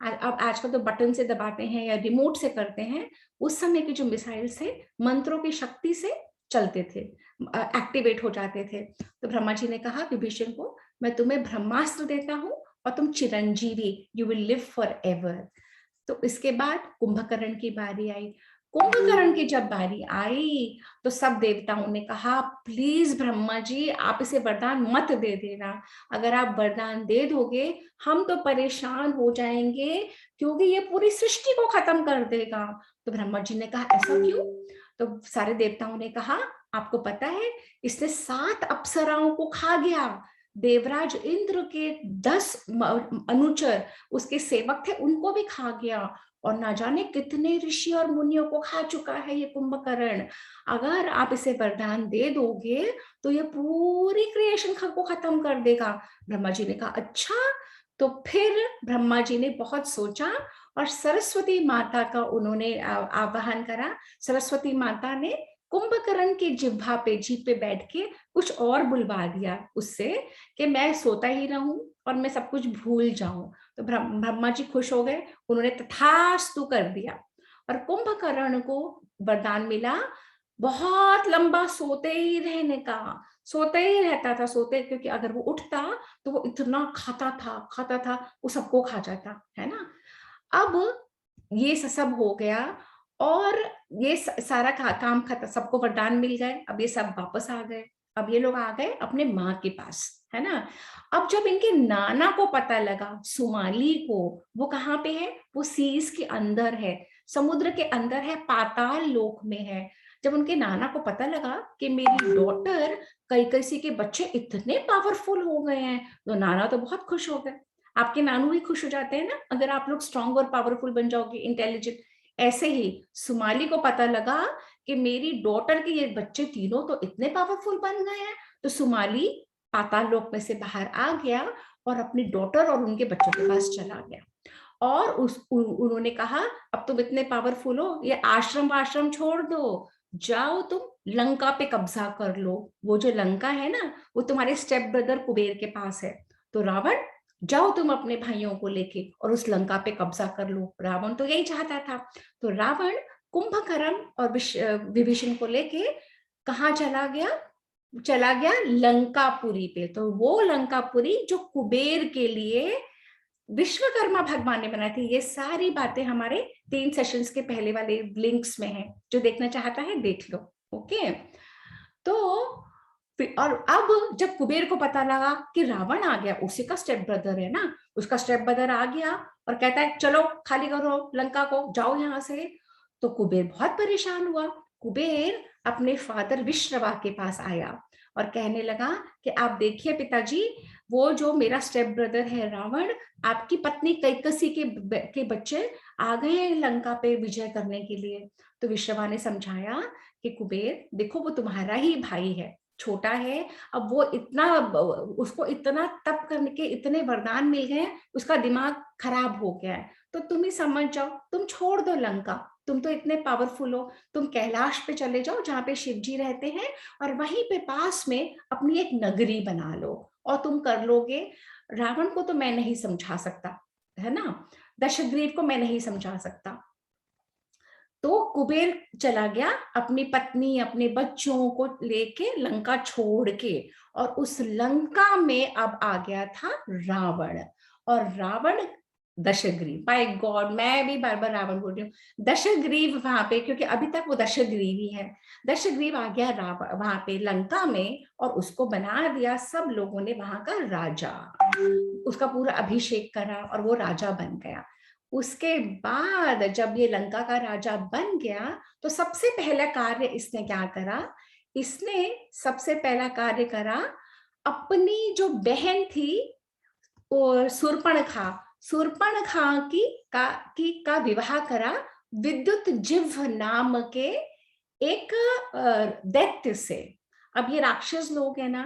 [SPEAKER 1] अब आजकल तो बटन से दबाते हैं या रिमोट से करते हैं, उस समय की जो मिसाइल्स थे मंत्रों की शक्ति से चलते थे, एक्टिवेट हो जाते थे। तो ब्रह्मा जी ने कहा विभीषण को मैं तुम्हें ब्रह्मास्त्र देता हूँ और तुम Chiranjeevi, you will live for ever. तो इसके बाद कुंभकर्ण की बारी आई। कुंभकर्ण की जब बारी आई तो सब देवताओं ने कहा प्लीज ब्रह्मा जी आप इसे वरदान मत दे देना, अगर आप वरदान दे दोगे हम तो परेशान हो जाएंगे, क्योंकि ये पूरी सृष्टि को खत्म कर देगा। तो ब्रह्मा जी ने कहा ऐसा क्यों। तो सारे देवताओं ने कहा आपको पता है इसने 7 अप्सराओं को खा गया, देवराज इंद्र के 10 अनुचर उसके सेवक थे उनको भी खा गया, और ना जाने कितने ऋषि और मुनियों को खा चुका है ये कुंभकर्ण। अगर आप इसे वरदान दे दोगे तो ये पूरी क्रिएशन को खत्म कर देगा। ब्रह्मा जी ने कहा अच्छा। तो फिर ब्रह्मा जी ने बहुत सोचा और सरस्वती माता का उन्होंने आवाहन करा। सरस्वती माता ने कुंभकर्ण की जिह्वा पे, जीभ पे बैठ के कुछ और बुलवा दिया उससे कि मैं सोता ही रहूं और मैं सब कुछ भूल जाऊं। तो ब्रह्मा जी खुश हो गए, उन्होंने तथास्तु कर दिया, और कुंभकर्ण को वरदान मिला बहुत लंबा सोते ही रहने का। सोते ही रहता था, सोते, क्योंकि अगर वो उठता तो वो इतना खाता था वो सबको खा जाता, है ना। अब ये सब हो गया, और ये सारा काम खत्म, सबको वरदान मिल गए, अब ये सब वापस आ गए। अब ये लोग आ गए अपने माँ के पास, है ना। अब जब इनके नाना को पता लगा, सुमाली को, वो कहाँ पे है, वो सीज के अंदर है, समुद्र के अंदर है, पाताल लोक में है। जब उनके नाना को पता लगा कि मेरी डॉटर कैकसी के बच्चे इतने पावरफुल हो गए हैं, तो नाना तो बहुत खुश हो गए। आपके नानू भी खुश हो जाते हैं ना अगर आप लोग स्ट्रांग और पावरफुल बन जाओगे, इंटेलिजेंट। ऐसे ही सुमाली को पता लगा कि मेरी डॉटर के ये बच्चे तीनों तो इतने पावरफुल बन गए हैं, तो सुमाली पाताल लोक में से बाहर आ गया और अपनी डॉटर और उनके बच्चों के पास चला गया। और उन्होंने कहा अब तुम इतने पावरफुल हो, ये आश्रम छोड़ दो, जाओ तुम लंका पे कब्जा कर लो। वो जो लंका है ना, वो तुम्हारे स्टेप ब्रदर कुबेर के पास है। तो रावण, जाओ तुम अपने भाइयों को लेके और उस लंका पे कब्जा कर लो। रावण तो यही चाहता था। तो रावण कुंभकर्ण और विभीषण को लेके कहाँ चला गया, चला गया लंकापुरी पे। तो वो लंकापुरी जो कुबेर के लिए विश्वकर्मा भगवान ने बनाई थी। ये सारी बातें हमारे 3 सेशंस के पहले वाले लिंक्स में है, जो देखना चाहता है देख लो। ओके, तो और अब जब कुबेर को पता लगा कि रावण आ गया, उसी का स्टेप ब्रदर है ना, उसका स्टेप ब्रदर आ गया और कहता है चलो खाली करो लंका को, जाओ यहां से। तो कुबेर बहुत परेशान हुआ। कुबेर अपने फादर विश्रवा के पास आया और कहने लगा कि आप देखिए पिताजी, वो जो मेरा स्टेप ब्रदर है रावण, आपकी पत्नी कैकसी के बच्चे आ गए हैं लंका पे विजय करने के लिए। तो विश्रवा ने समझाया कि कुबेर देखो, वो तुम्हारा ही भाई है, छोटा है, अब वो इतना, उसको इतना तप करने के इतने वरदान मिल गए, उसका दिमाग खराब हो गया है, तो तुम ही समझ जाओ, तुम छोड़ दो लंका, तुम तो इतने पावरफुल हो, तुम कैलाश पे चले जाओ जहाँ पे शिव जी रहते हैं, और वहीं पे पास में अपनी एक नगरी बना लो और तुम कर लोगे। रावण को तो मैं नहीं समझा सकता, है ना, दशग्रीव को मैं नहीं समझा सकता। तो कुबेर चला गया अपनी पत्नी अपने बच्चों को लेके लंका छोड़ के, और उस लंका में अब आ गया था रावण। और रावण दशग्रीव, बाय गॉड मैं भी बार बार रावण बोल रही हूँ, दशग्रीव वहां पे, क्योंकि अभी तक वो दशग्रीव ही है। दशग्रीव आ गया रावण वहां पे लंका में, और उसको बना दिया सब लोगों ने वहां का राजा, उसका पूरा अभिषेक करा और वो राजा बन गया। उसके बाद जब ये लंका का राजा बन गया, तो सबसे पहला कार्य इसने क्या करा, इसने सबसे पहला कार्य करा, अपनी जो बहन थी और सुर्पणखा, सुर्पणखा का विवाह करा विद्युत जिह्व नाम के एक दैत्य से। अब ये राक्षस लोग है ना,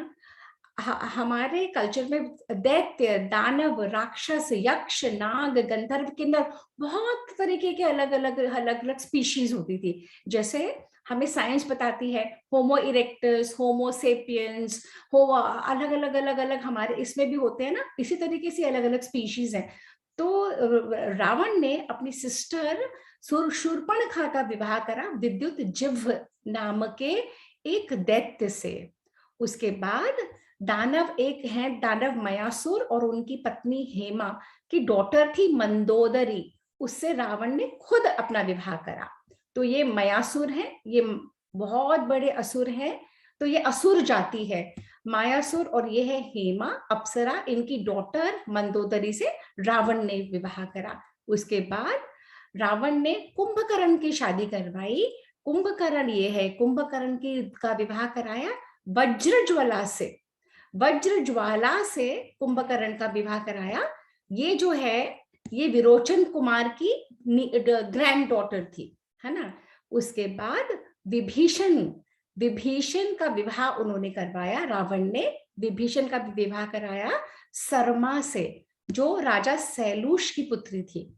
[SPEAKER 1] हमारे कल्चर में दैत्य, दानव, राक्षस, यक्ष, नाग, गंधर्व, किन्नर, बहुत तरीके के अलग अलग स्पीशीज होती थी। जैसे हमें साइंस बताती है होमो इरेक्टस, होमो सेपियंस, हो अलग अलग हमारे इसमें भी होते हैं ना, इसी तरीके से अलग अलग स्पीशीज हैं। तो रावण ने अपनी सिस्टर शूर्पणखा का विवाह करा विद्युत जिह्व नाम के एक दैत्य से। उसके बाद दानव एक है, दानव मयासुर, और उनकी पत्नी हेमा की डॉटर थी मंदोदरी, उससे रावण ने खुद अपना विवाह करा। तो ये मयासुर है, ये बहुत बड़े असुर हैं, तो ये असुर जाति है मायासुर, और ये है हेमा अप्सरा, इनकी डॉटर मंदोदरी से रावण ने विवाह करा। उसके बाद रावण ने कुंभकर्ण की शादी करवाई। कुंभकर्ण ये है, कुंभकर्ण की का विवाह कराया वज्रज्वाला से, वज्रज्वाला से कुंभकर्ण का विवाह कराया। ये जो है ये विरोचन कुमार की ग्रैंड डॉटर थी, है ना। उसके बाद विभीषण, विभीषण का विवाह उन्होंने करवाया, रावण ने विभीषण का विवाह कराया सरमा से, जो राजा सैलूष की पुत्री थी।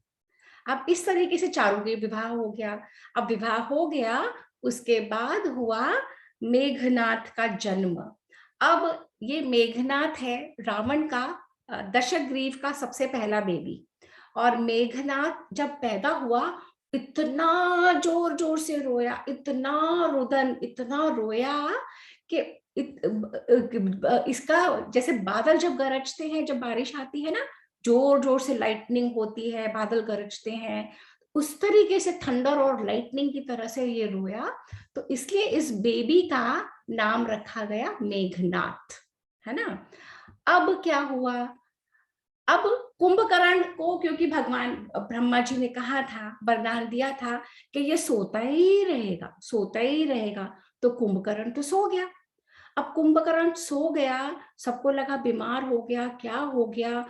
[SPEAKER 1] अब इस तरीके से चारों के विवाह हो गया। अब विवाह हो गया, उसके बाद हुआ मेघनाथ का जन्म। अब ये मेघनाथ है रावण का दशग्रीव का सबसे पहला बेबी, और मेघनाथ जब पैदा हुआ इतना जोर जोर से रोया, इतना रुदन, इतना रोया कि इसका जैसे बादल जब गरजते हैं, जब बारिश आती है ना, जोर जोर से लाइटनिंग होती है, बादल गरजते हैं, उस तरीके से थंडर और लाइटनिंग की तरह से ये रोया, तो इसलिए इस बेबी का नाम रखा गया मेघनाथ, है ना। अब क्या हुआ, अब कुंभकर्ण को, क्योंकि भगवान ब्रह्मा जी ने कहा था, वरदान दिया था कि ये सोता ही रहेगा, सोता ही रहेगा, तो कुंभकर्ण तो सो गया। अब कुंभकर्ण सो गया, सबको लगा बीमार हो गया, क्या हो गया।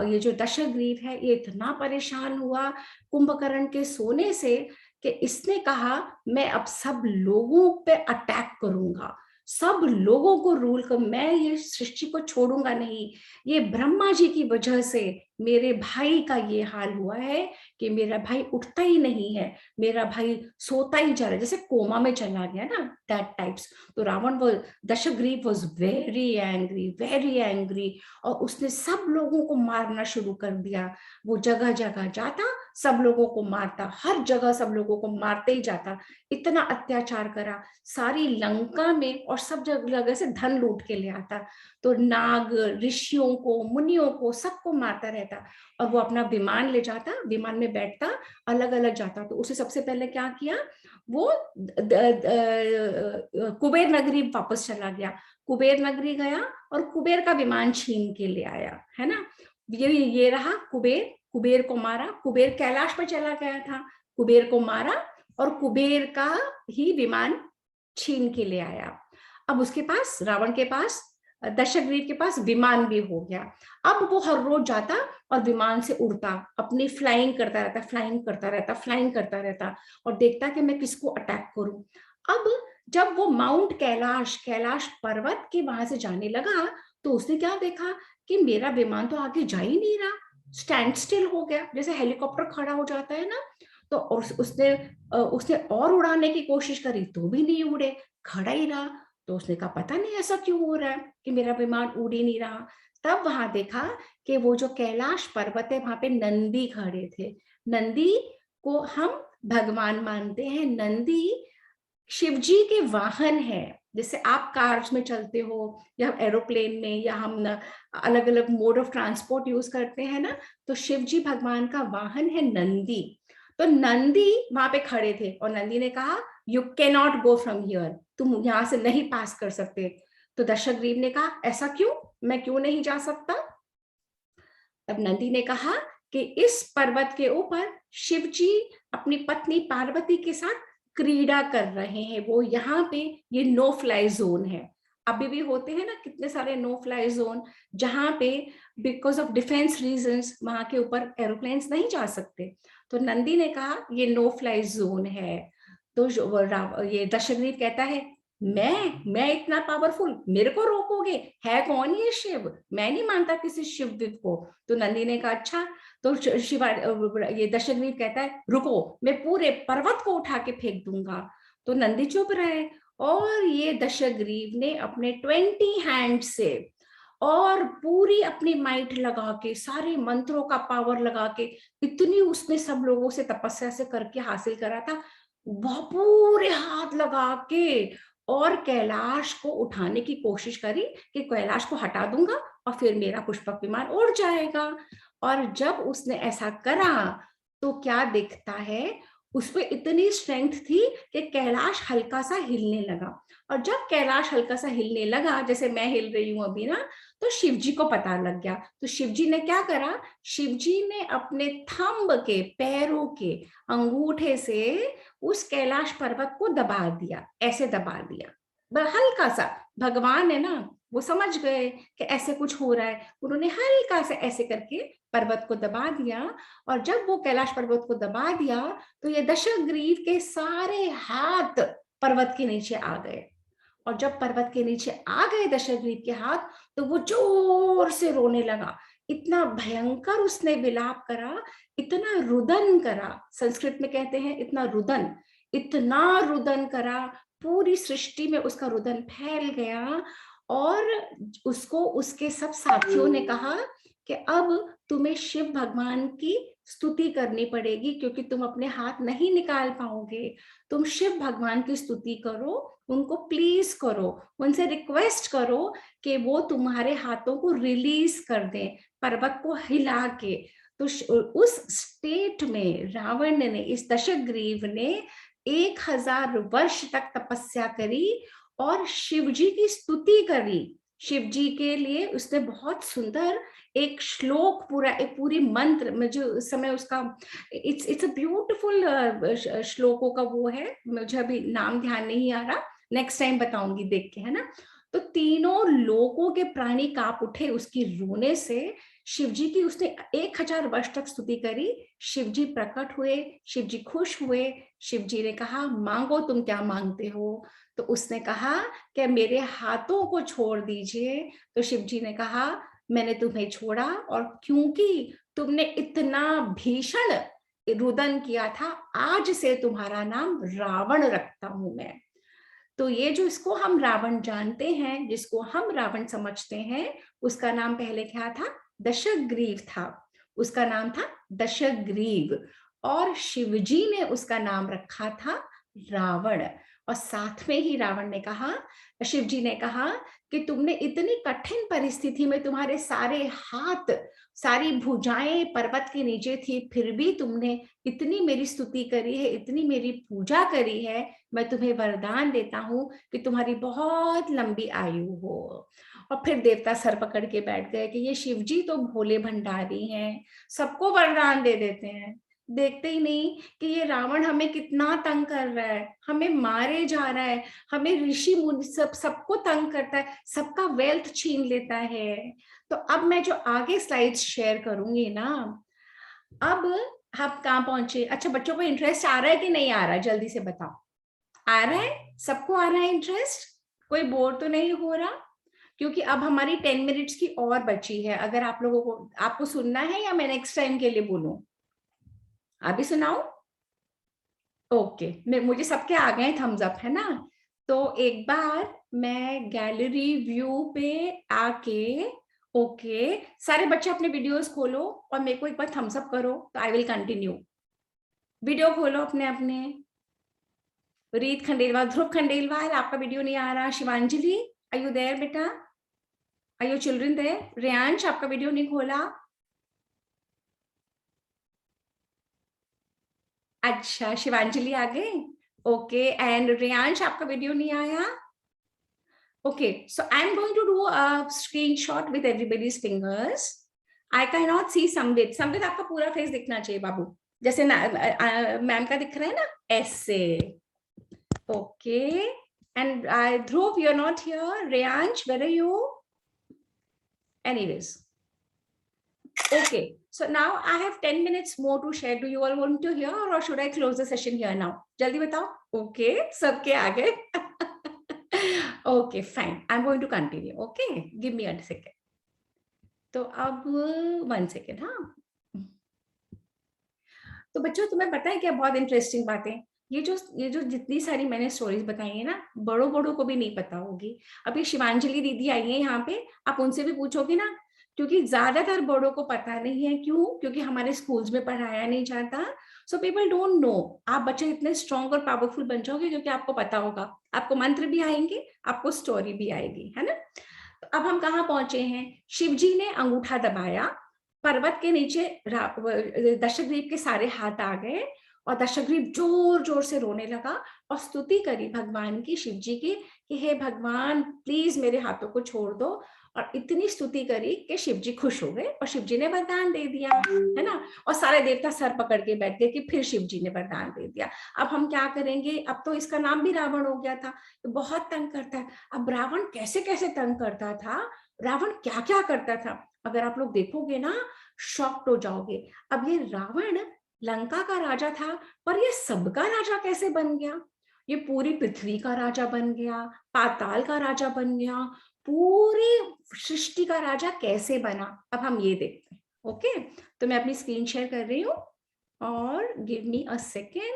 [SPEAKER 1] ये जो दशग्रीव है ये इतना परेशान हुआ कुंभकर्ण के सोने से कि इसने कहा मैं अब सब लोगों पे अटैक करूंगा, सब लोगों को रूल कर, मैं ये सृष्टि को छोड़ूंगा नहीं। ये ब्रह्मा जी की वजह से मेरे भाई का ये हाल हुआ है कि मेरा भाई उठता ही नहीं है, मेरा भाई सोता ही जा रहा है, जैसे कोमा में चला गया ना, दैट टाइप्स। तो रावण वो Dashagriva was very angry, very angry, और उसने सब लोगों को मारना शुरू कर दिया। वो जगह जगह जाता, सब लोगों को मारता, हर जगह सब लोगों को मारते ही जाता, इतना अत्याचार करा सारी लंका में, और सब जगह से धन लूट के ले आता। तो नाग, ऋषियों को, मुनियों को, सबको मारता रहता, और वो अपना विमान ले जाता, विमान में बैठता, अलग अलग जाता। तो उसे सबसे पहले क्या किया, वो कुबेर नगरी वापस चला गया, कुबेर नगरी गया और कुबेर का विमान छीन के ले आया, है ना। ये रहा कुबेर, कुबेर को मारा, कुबेर कैलाश पर चला गया था, कुबेर को मारा और कुबेर का ही विमान छीन के ले आया। अब उसके पास, रावण के पास, दशग्रीव के पास विमान भी हो गया। अब वो हर रोज जाता और विमान से उड़ता, अपनी फ्लाइंग करता रहता, फ्लाइंग करता रहता, फ्लाइंग करता रहता, और देखता कि मैं किसको अटैक करूं। अब जब वो माउंट कैलाश, कैलाश पर्वत के वहां से जाने लगा, तो उसने क्या देखा कि मेरा विमान तो आगे जा ही नहीं रहा, स्टैंड स्टिल हो गया, जैसे हेलीकॉप्टर खड़ा हो जाता है ना। तो उसने और उड़ाने की कोशिश करी तो भी नहीं उड़े, खड़ा ही रहा। तो उसने कहा पता नहीं ऐसा क्यों हो रहा है कि मेरा विमान उड़ ही नहीं रहा। तब वहां देखा कि वो जो कैलाश पर्वत है वहां पे नंदी खड़े थे। नंदी को हम भगवान मानते हैं, नंदी शिवजी के वाहन है। जैसे आप कार्स में चलते हो या एरोप्लेन में, या हम अलग अलग मोड ऑफ ट्रांसपोर्ट यूज करते हैं ना, तो शिवजी भगवान का वाहन है नंदी। तो नंदी वहां पे खड़े थे और नंदी ने कहा you can not go from here, तुम यहां से नहीं पास कर सकते। तो दशग्रीव ने कहा ऐसा क्यों, मैं क्यों नहीं जा सकता। तब नंदी ने कहा कि इस पर्वत के ऊपर शिवजी अपनी पत्नी पार्वती के साथ क्रीड़ा कर रहे हैं, वो यहाँ पे, ये नो फ्लाई जोन है। अभी भी होते हैं ना कितने सारे नो फ्लाई जोन, जहां पे बिकॉज ऑफ डिफेंस रीजंस वहां के ऊपर एरोप्लेन्स नहीं जा सकते। तो नंदी ने कहा ये नो फ्लाई जोन है। तो ये दशग्रीव कहता है मैं इतना पावरफुल, मेरे को रोकोगे, है कौन ये शिव, मैं नहीं मानता किसी शिव विव को। तो नंदी ने कहा अच्छा। तो शिवा, ये दशग्रीव कहता है रुको, मैं पूरे पर्वत को उठा के फेंक दूंगा। तो नंदी चुप रहे, और ये दशग्रीव ने अपने 20 हैंड से और पूरी अपनी माइट लगा के, सारे मंत्रों का पावर लगा के, इतनी उसने सब लोगों से तपस्या से करके हासिल करा था, वह पूरे हाथ लगा के और कैलाश को उठाने की कोशिश करी कि कैलाश को हटा दूंगा और फिर मेरा पुष्पक विमान उड़ जाएगा। और जब उसने ऐसा करा तो क्या दिखता है, उसमें इतनी स्ट्रेंथ थी कि कैलाश हल्का सा हिलने लगा। और जब कैलाश हल्का सा हिलने लगा, जैसे मैं हिल रही हूं अभी ना, तो शिवजी को पता लग गया। तो शिवजी ने क्या करा, शिवजी ने अपने थंब के, पैरों के अंगूठे से उस कैलाश पर्वत को दबा दिया, ऐसे दबा दिया, हल्का सा। भगवान है ना, वो समझ गए कि ऐसे कुछ हो रहा है, उन्होंने हल्का सा ऐसे करके पर्वत को दबा दिया। और जब वो कैलाश पर्वत को दबा दिया, तो ये दशग्रीव के सारे हाथ पर्वत के नीचे आ गए। और जब पर्वत के नीचे आ गए दशग्रीव के हाथ, तो वो जोर से रोने लगा, इतना भयंकर उसने विलाप करा, इतना रुदन करा, संस्कृत में कहते हैं इतना रुदन, इतना रुदन करा, पूरी सृष्टि में उसका रुदन फैल गया। और उसको उसके सब साथियों ने कहा कि अब तुम्हें शिव भगवान की स्तुति करनी पड़ेगी, क्योंकि तुम अपने हाथ नहीं निकाल पाओगे, तुम शिव भगवान की स्तुति करो, उनको प्लीज करो, उनसे रिक्वेस्ट करो कि वो तुम्हारे हाथों को रिलीज कर दें, पर्वत को हिला के। तो उस स्टेट में रावण ने, इस दशग्रीव ने 1000 वर्ष तक तपस्या करी और शिव जी की स्तुति करी। शिव जी के लिए उसने बहुत सुंदर एक श्लोक, पूरा एक पूरी मंत्र में, जो उस समय उसका इट्स अ ब्यूटीफुल श्लोकों का वो है, मुझे अभी नाम ध्यान नहीं आ रहा, नेक्स्ट टाइम बताऊंगी देख के, है ना। तो तीनों लोगों के प्राणी कांप उठे उसकी रोने से। शिव जी की उसने 1000 वर्ष तक स्तुति करी। शिव जी प्रकट हुए, शिव जी खुश हुए। शिव जी ने कहा, मांगो, तुम क्या मांगते हो? तो उसने कहा कि मेरे हाथों को छोड़ दीजिए। तो शिव जी ने कहा, मैंने तुम्हें छोड़ा, और क्योंकि तुमने इतना भीषण रुदन किया था, आज से तुम्हारा नाम रावण रखता हूं मैं। तो ये जो इसको हम रावण जानते हैं, जिसको हम रावण समझते हैं, उसका नाम पहले क्या था? दशग्रीव था। उसका नाम था दशग्रीव, और शिवजी ने उसका नाम रखा था रावण। और साथ में ही रावण ने कहा, शिवजी ने कहा कि तुमने इतनी कठिन परिस्थिति में, तुम्हारे सारे हाथ, सारी भुजाएं पर्वत के नीचे थी, फिर भी तुमने इतनी मेरी स्तुति करी है, इतनी मेरी पूजा करी है। मैं तुम्हें वरदान देता हूं कि तुम्हारी बहुत लंबी आयु हो। और फिर देवता सर पकड़ के बैठ गए कि ये शिवजी तो भोले भंडारी हैं, सबको वरदान दे देते हैं, देखते ही नहीं कि ये रावण हमें कितना तंग कर रहा है, हमें मारे जा रहा है, हमें ऋषि मुनि सबको तंग करता है, सबका वेल्थ छीन लेता है। तो अब मैं जो आगे स्लाइड्स शेयर करूंगी ना, अब हम कहाँ पहुंचे? अच्छा, बच्चों को इंटरेस्ट आ रहा है कि नहीं आ रहा है? जल्दी से बताओ। आ रहा है? सबको आ रहा है इंटरेस्ट? कोई बोर तो नहीं हो रहा? क्योंकि अब हमारी 10 मिनट्स की और बची है। अगर आप लोगों को, आपको सुनना है या मैं नेक्स्ट टाइम के लिए बोलूं? अभी सुनाऊं? ओके, मुझे सबके आ गए थम्स अप, है ना। तो एक बार मैं गैलरी व्यू पे आके, ओके, सारे बच्चे अपने वीडियोस खोलो और मेरे को एक बार थम्स अप करो, तो आई विल कंटिन्यू। वीडियो खोलो अपने अपने। रीत खंडेलवाल, ध्रुव खंडेलवाल, आपका वीडियो नहीं आ रहा। शिवांजलि, आर यू देयर बेटा? Are you children there? Reyansh, आपका वीडियो नहीं खोला? अच्छा, शिवांजलि आ गए, ओके। एंड रेयांश, आपका वीडियो नहीं आया? Okay, so I'm going to do a screenshot with everybody's fingers. I cannot see Samvit. Samvit, आपका पूरा फेस दिखना चाहिए बाबू, जैसे मैम का दिख रहा है ना, ऐसे। Okay, and Dhruv, you're not here. Reyansh, where are you? Anyways, okay. So now I have 10 minutes more to share. Do you all want to hear, or should I close the session here now? जल्दी बताओ. Okay, सबके आ गए. Okay, fine. I'm going to continue. Okay, give me a second. तो अब 1 second, हाँ. तो बच्चों, तुम्हें पता है क्या बहुत इंटरेस्टिंग बातें, ये जो जितनी सारी मैंने स्टोरीज बताई है ना, बड़ों को भी नहीं पता होगी। अभी शिवांजलि दीदी आई है यहाँ पे, आप उनसे भी पूछोगे ना, क्योंकि ज्यादातर बड़ों को पता नहीं है। क्यों? क्योंकि हमारे स्कूल्स में पढ़ाया नहीं जाता। So people don't know. आप बच्चे इतने स्ट्रॉन्ग और पावरफुल बन जाओगे क्योंकि आपको पता होगा, आपको मंत्र भी आएंगे, आपको स्टोरी भी आएगी, है ना। तो अब हम कहाँ पहुंचे हैं? शिव जी ने अंगूठा दबाया, पर्वत के नीचे दशग्रीव के सारे हाथ आ गए, और दशग्रीव जोर जोर से रोने लगा और स्तुति करी भगवान की, शिव जी की, कि हे भगवान, प्लीज मेरे हाथों को छोड़ दो। और इतनी स्तुति करी कि शिव जी खुश हो गए और शिव जी ने वरदान दे दिया, है ना। और सारे देवता सर पकड़ के बैठ गए कि फिर शिव जी ने वरदान दे दिया। अब हम क्या करेंगे? अब तो इसका नाम भी रावण हो गया था, तो बहुत तंग करता है। अब रावण कैसे कैसे तंग करता था, रावण क्या क्या करता था, अगर आप लोग देखोगे ना, शॉक्ड हो जाओगे। अब ये रावण लंका का राजा था, पर ये सबका राजा कैसे बन गया? ये पूरी पृथ्वी का राजा बन गया, पाताल का राजा बन गया, पूरी सृष्टि का राजा कैसे बना? अब हम ये देखते हैं। ओके, तो मैं अपनी स्क्रीन शेयर कर रही हूँ, और give me a second.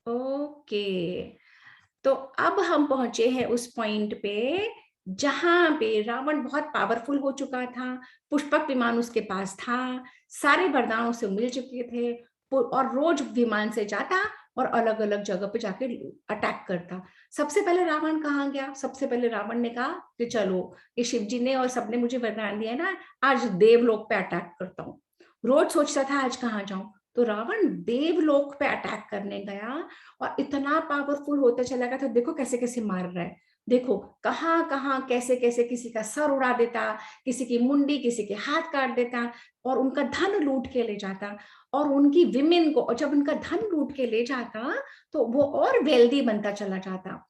[SPEAKER 1] Okay, तो अब हम पहुंचे हैं उस पॉइंट पे जहां पे रावण बहुत पावरफुल हो चुका था, पुष्पक विमान उसके पास था, सारे वरदानों से मिल चुके थे, और रोज विमान से जाता और अलग अलग जगह पे जाके अटैक करता। सबसे पहले रावण कहाँ गया? सबसे पहले रावण ने कहा कि चलो, ये शिव जी ने और सबने मुझे वरदान दिया है ना, आज देवलोक पे अटैक करता हूँ। रोज सोचता था आज कहाँ जाऊं, तो रावण देवलोक पे अटैक करने गया और इतना पावरफुल होता चला गया। तो देखो कैसे कैसे मार रहा है, देखो कहाँ कहाँ कैसे कैसे किसी का सर उड़ा देता, किसी की मुंडी, किसी के हाथ काट देता और उनका धन लूट के ले जाता। और उनकी विमेन को, और जब उनका धन लूट के ले जाता तो वो और वेल्दी बनता चला जाता।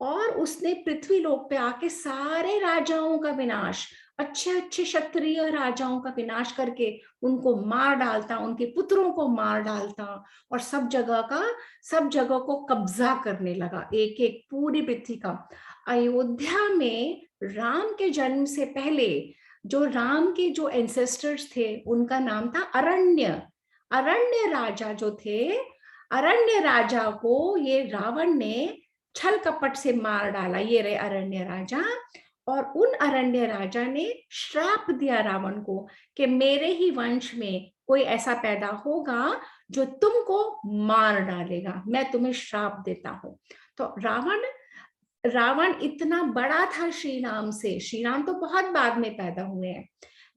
[SPEAKER 1] और उसने पृथ्वी लोक पे आके सारे राजाओं का विनाश, अच्छे अच्छे क्षत्रिय राजाओं का विनाश करके उनको मार डालता, उनके पुत्रों को मार डालता और सब जगह को कब्जा करने लगा, एक एक पूरी पृथ्वी का। अयोध्या में राम के जन्म से पहले जो राम के जो एंसेस्टर्स थे उनका नाम था अरण्य। अरण्य राजा जो थे, अरण्य राजा को ये रावण ने छल कपट से मार डाला। ये रहे अरण्य राजा। और उन अरण्य राजा ने श्राप दिया रावण को कि मेरे ही वंश में कोई ऐसा पैदा होगा जो तुमको मार डालेगा, मैं तुम्हें श्राप देता हूं। तो रावण रावण इतना बड़ा था श्री राम से, श्री राम तो बहुत बाद में पैदा हुए हैं।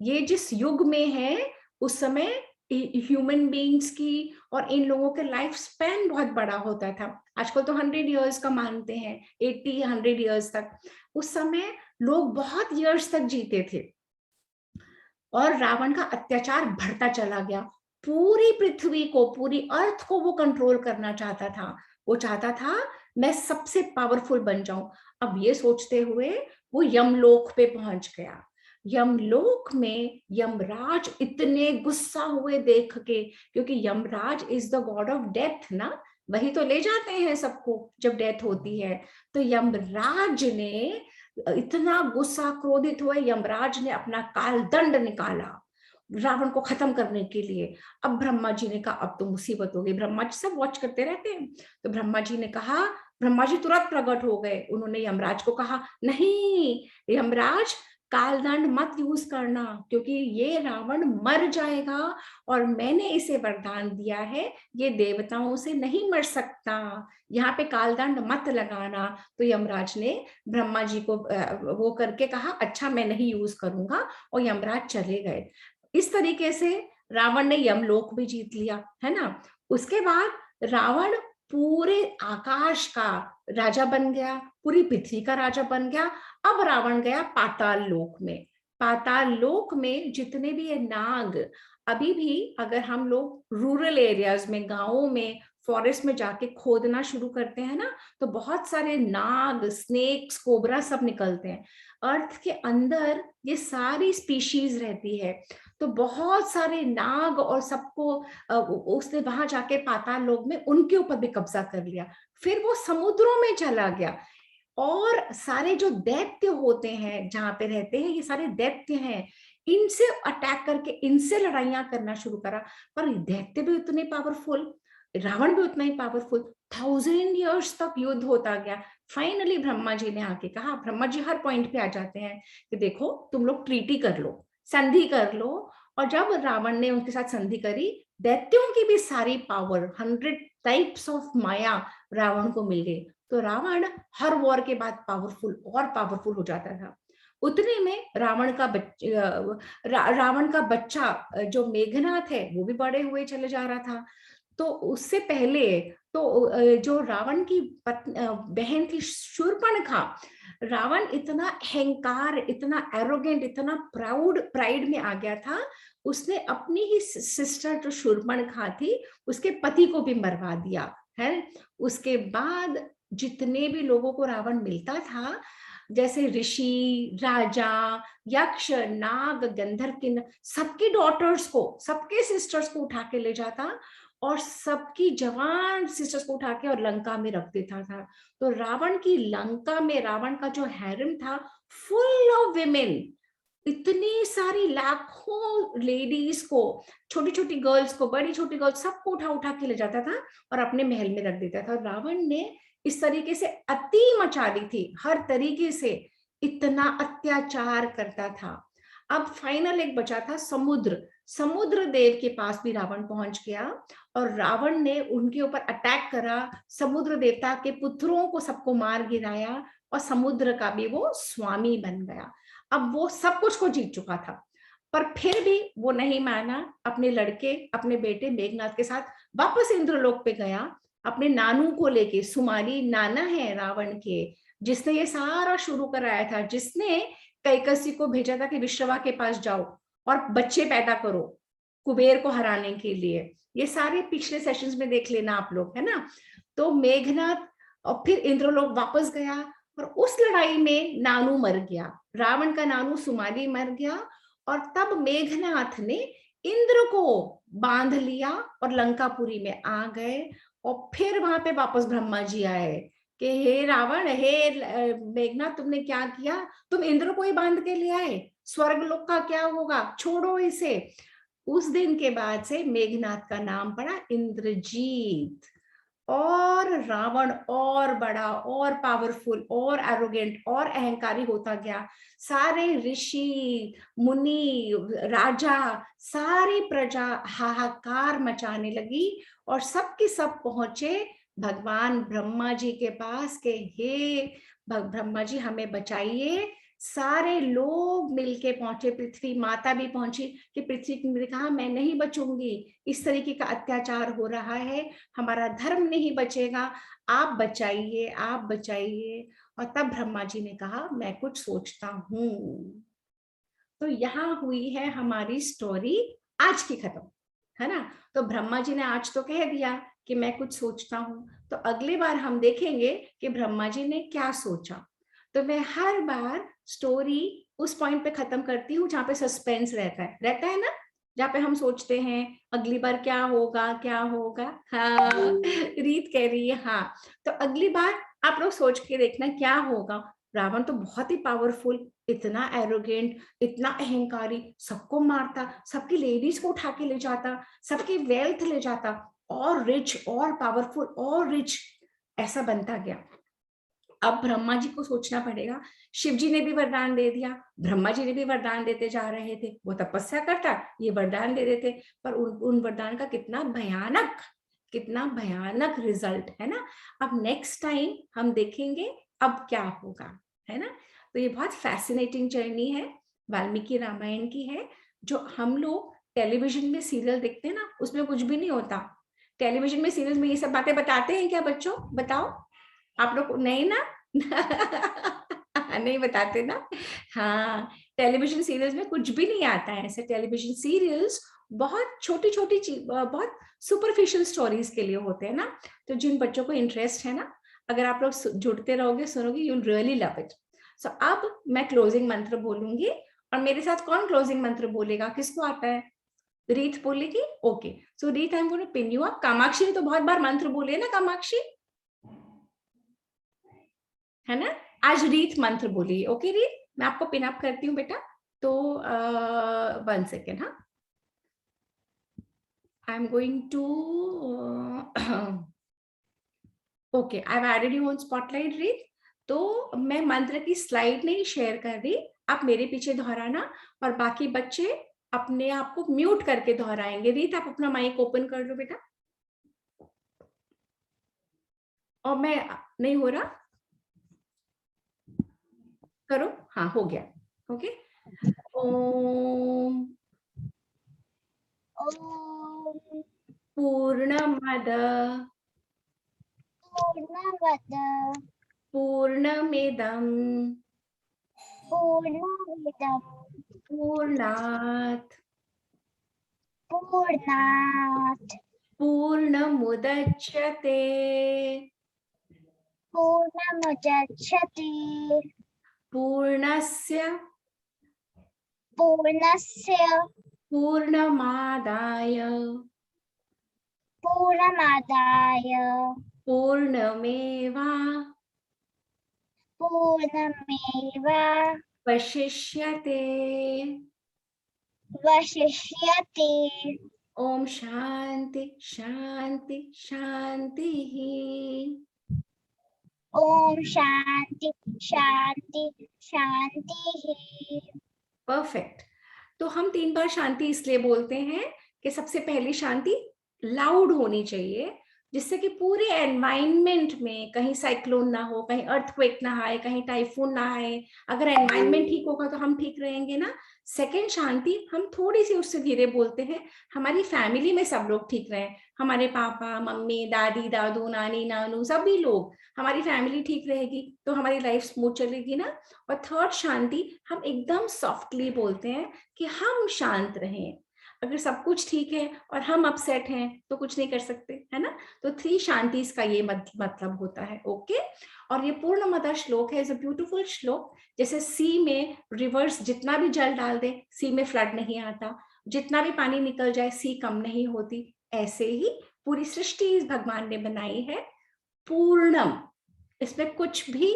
[SPEAKER 1] ये जिस युग में है उस समय ह्यूमन बीइंग्स की और इन लोगों के लाइफ स्पैन बहुत बड़ा होता था। आजकल तो 100 इयर्स का मानते हैं, 80-100 इयर्स तक। उस समय लोग बहुत इयर्स तक जीते थे। और रावण का अत्याचार बढ़ता चला गया, पूरी पृथ्वी को, पूरी अर्थ को वो कंट्रोल करना चाहता था। वो चाहता था मैं सबसे पावरफुल बन जाऊं। अब ये सोचते हुए वो यमलोक पे पहुंच गया। यमलोक में यमराज इतने गुस्सा हुए देख के, क्योंकि Yamraj is the God of death ना, वही तो ले जाते हैं सबको जब डेथ होती है। तो यमराज ने इतना गुस्सा, क्रोधित हुए, यमराज ने अपना काल दंड निकाला रावण को खत्म करने के लिए। अब ब्रह्मा जी ने कहा अब तो मुसीबत हो गई, ब्रह्मा जी सब वॉच करते रहते हैं। तो ब्रह्मा जी ने कहा, ब्रह्मा जी तुरंत प्रकट हो गए। उन्होंने यमराज को कहा नहीं यमराज, कालदंड मत यूज करना, क्योंकि ये रावण मर जाएगा और मैंने इसे वरदान दिया है ये देवताओं से नहीं मर सकता, यहाँ पे कालदंड मत लगाना। तो यमराज ने ब्रह्मा जी को वो करके कहा अच्छा मैं नहीं यूज करूंगा, और यमराज चले गए। इस तरीके से रावण ने यमलोक भी जीत लिया, है ना। उसके बाद रावण पूरे आकाश का राजा बन गया, पूरी पृथ्वी का राजा बन गया। अब रावण गया पाताल लोक में। पाताल लोक में जितने भी ये नाग, अभी भी अगर हम लोग रूरल एरियाज में, गांवों में, फॉरेस्ट में जाके खोदना शुरू करते हैं ना, तो बहुत सारे नाग, स्नेक्स, कोबरा सब निकलते हैं। अर्थ के अंदर ये सारी स्पीशीज रहती है। तो बहुत सारे नाग और सबको उसने वहां जाके पाताल लोक में उनके ऊपर भी कब्जा कर लिया। फिर वो समुद्रों में चला गया और सारे जो दैत्य होते हैं जहां पे रहते हैं, ये सारे दैत्य हैं, इनसे अटैक करके इनसे लड़ाइयां करना शुरू करा। पर दैत्य भी उतने पावरफुल, रावण भी उतना ही पावरफुल। 1000 इयर्स तक युद्ध होता गया। फाइनली ब्रह्मा जी ने आके कहा, ब्रह्मा जी हर पॉइंट पे आ जाते हैं कि देखो तुम लोग ट्रीटी कर लो, संधि कर लो। और जब रावण ने उनके साथ संधि करी, दैत्यों की भी सारी पावर, 100 टाइप्स ऑफ माया रावण को मिल गई। तो रावण हर वॉर के बाद पावरफुल और पावरफुल हो जाता था। उतने में रावण का बच्चा जो मेघनाथ है वो भी बड़े हुए चले जा रहा था। तो उससे पहले तो जो रावण की बहन थी शूर्पणखा, रावण इतना अहंकार, इतना एरोगेंट, इतना प्राइड में आ गया था, उसने अपनी ही सिस्टर जो शूर्पणखा थी उसके पति को भी मरवा दिया है। उसके बाद जितने भी लोगों को रावण मिलता था, जैसे ऋषि, राजा, यक्ष, नाग, गंधर्व, किन्नर, सबकी डॉटर्स को, सबके सिस्टर्स को उठा के ले जाता और सबकी जवान सिस्टर्स को उठा के और लंका में रख देता था। तो रावण की लंका में, रावण का जो हैरम था फुल ऑफ विमेन, इतनी सारी लाखों लेडीज को, छोटी छोटी गर्ल्स को, बड़ी छोटी गर्ल्स, सबको उठा उठा के ले जाता था और अपने महल में रख देता था। रावण ने इस तरीके से अति मचा दी थी, हर तरीके से इतना अत्याचार करता था। अब फाइनल एक बचा था समुद्र। समुद्र देव के पास भी रावण पहुंच गया और रावण ने उनके ऊपर अटैक करा, समुद्र देवता के पुत्रों को सबको मार गिराया और समुद्र का भी वो स्वामी बन गया। अब वो सब कुछ को जीत चुका था, पर फिर भी वो नहीं माना, अपने लड़के अपने बेटे मेघनाथ के साथ वापस इंद्रलोक पे गया, अपने नानू को लेके। सुमाली नाना है रावण के, जिसने ये सारा शुरू कराया था, जिसने कैकसी को भेजा था कि विश्रवा के पास जाओ और बच्चे पैदा करो कुबेर को हराने के लिए। ये सारे पिछले सेशंस में देख लेना आप लोग, है ना। तो मेघनाथ और फिर इंद्रलोक वापस गया और उस लड़ाई में नानू मर गया, रावण का नानू सुमाली मर गया। और तब मेघनाथ ने इंद्र को बांध लिया और लंकापुरी में आ गए। और फिर वहां पे वापस ब्रह्मा जी आए कि हे रावण, हे मेघनाथ, तुमने क्या किया? तुम इंद्र को ही बांध के ले आए, स्वर्ग लोक का क्या होगा, छोड़ो इसे। उस दिन के बाद से मेघनाथ का नाम पड़ा इंद्रजीत। और रावण और बड़ा और पावरफुल और एरोगेंट और अहंकारी होता गया। सारे ऋषि मुनि राजा सारी प्रजा हाहाकार मचाने लगी और सबके सब पहुंचे भगवान ब्रह्मा जी के पास के हे ब्रह्मा जी हमें बचाइए। सारे लोग मिलके पहुंचे, पृथ्वी माता भी पहुंची कि पृथ्वी ने कहा मैं नहीं बचूंगी, इस तरीके का अत्याचार हो रहा है, हमारा धर्म नहीं बचेगा, आप बचाइए आप बचाइए। और तब ब्रह्मा जी ने कहा मैं कुछ सोचता हूं। तो यहाँ हुई है हमारी स्टोरी आज की खत्म, है ना। तो ब्रह्मा जी ने आज तो कह दिया कि मैं कुछ सोचता हूं, तो अगली बार हम देखेंगे कि ब्रह्मा जी ने क्या सोचा। तो मैं हर बार स्टोरी उस पॉइंट पे खत्म करती हूँ जहाँ पे सस्पेंस रहता है ना, जहाँ पे हम सोचते हैं अगली बार क्या होगा क्या होगा। हाँ रीत कह रही है हाँ। तो अगली बार आप लोग सोच के देखना क्या होगा। रावण तो बहुत ही पावरफुल, इतना एरोगेंट, इतना अहंकारी, सबको मारता, सबकी लेडीज को उठा के ले जाता, सबकी वेल्थ ले जाता, और रिच और पावरफुल और रिच, ऐसा बनता गया। अब ब्रह्मा जी को सोचना पड़ेगा, शिव जी ने भी वरदान दे दिया, ब्रह्मा जी ने भी वरदान देते जा रहे थे, वो तपस्या करता, ये वरदान दे देते, पर उन वरदान का कितना भयानक रिजल्ट है ना। अब नेक्स्ट टाइम हम देखेंगे अब क्या होगा, है ना। तो ये बहुत फैसिनेटिंग जर्नी है, वाल्मीकि रामायण की है। जो हम लोग टेलीविजन में सीरियल देखते हैं ना, उसमें कुछ भी नहीं होता। टेलीविजन में सीरियल में ये सब बातें बताते हैं क्या बच्चों, बताओ आप लोग? नहीं ना नहीं बताते ना। हाँ, टेलीविजन सीरियल्स में कुछ भी नहीं आता है ऐसे। टेलीविजन सीरियल्स बहुत छोटी छोटी चीज, बहुत सुपरफिशियल स्टोरीज के लिए होते हैं ना। तो जिन बच्चों को इंटरेस्ट है ना, अगर आप लोग जुड़ते रहोगे सुनोगे, you will really love it. So अब मैं क्लोजिंग मंत्र बोलूंगी और मेरे साथ कौन क्लोजिंग मंत्र बोलेगा, किसको आता है? रीत बोलेगी? Okay, so Reet I am going to pin you up. Kamakshi ने तो बहुत बार मंत्र बोले ना, कामाक्षी, है ना। आज रीत मंत्र बोलिए। ओके रीत, मैं आपको पिन अप करती हूँ बेटा। तो 1 सेकेंड। हाँ, I am going to okay, I have added you on spotlight Reet. तो मैं मंत्र की स्लाइड नहीं शेयर कर रही, आप मेरे पीछे दोहराना और बाकी बच्चे अपने आप को म्यूट करके दोहराएंगे। रीत आप अपना माइक ओपन कर लो बेटा। और मैं नहीं हो रहा, करो। हाँ हो गया। ओके, ओम
[SPEAKER 2] ओम
[SPEAKER 1] पूर्णमद
[SPEAKER 2] पूर्णमद
[SPEAKER 1] पूर्णमिदं
[SPEAKER 2] पूर्णमिदं
[SPEAKER 1] पूर्णात्
[SPEAKER 2] पूर्णात्
[SPEAKER 1] पूर्णमुदच्यते
[SPEAKER 2] पूर्णमुदच्यते
[SPEAKER 1] पूर्णस्य
[SPEAKER 2] पूर्णस्य
[SPEAKER 1] पूर्णमादाय
[SPEAKER 2] पूर्णमादाय
[SPEAKER 1] पूर्णमेवा
[SPEAKER 2] पूर्णमेव
[SPEAKER 1] वशिष्यते।
[SPEAKER 2] वशिष्यते।
[SPEAKER 1] ओम शांति शांति शांति।
[SPEAKER 2] ओम शांति शांति शांति।
[SPEAKER 1] परफेक्ट। तो हम 3 बार शांति इसलिए बोलते हैं कि सबसे पहली शांति लाउड होनी चाहिए, जिससे कि पूरे एनवायरनमेंट में कहीं साइक्लोन ना हो, कहीं अर्थक्वेक ना आए, कहीं टाइफून ना आए। अगर एनवायरनमेंट ठीक होगा तो हम ठीक रहेंगे ना। सेकंड शांति हम थोड़ी सी उससे धीरे बोलते हैं, हमारी फैमिली में सब लोग ठीक रहें, हमारे पापा मम्मी दादी दादू नानी नानू सभी लोग, हमारी फैमिली ठीक रहेगी तो हमारी लाइफ स्मूथ चलेगी ना। और थर्ड शांति हम एकदम सॉफ्टली बोलते हैं कि हम शांत रहें। अगर सब कुछ ठीक है और हम अपसेट हैं तो कुछ नहीं कर सकते, है ना। तो 3 शांति का ये मतलब होता है। ओके, और ये पूर्णमदा श्लोक है, इज अ ब्यूटीफुल श्लोक। जैसे सी में रिवर्स जितना भी जल डाल दे सी में फ्लड नहीं आता, जितना भी पानी निकल जाए सी कम नहीं होती, ऐसे ही पूरी सृष्टि भगवान ने बनाई है पूर्णम, इसमें कुछ भी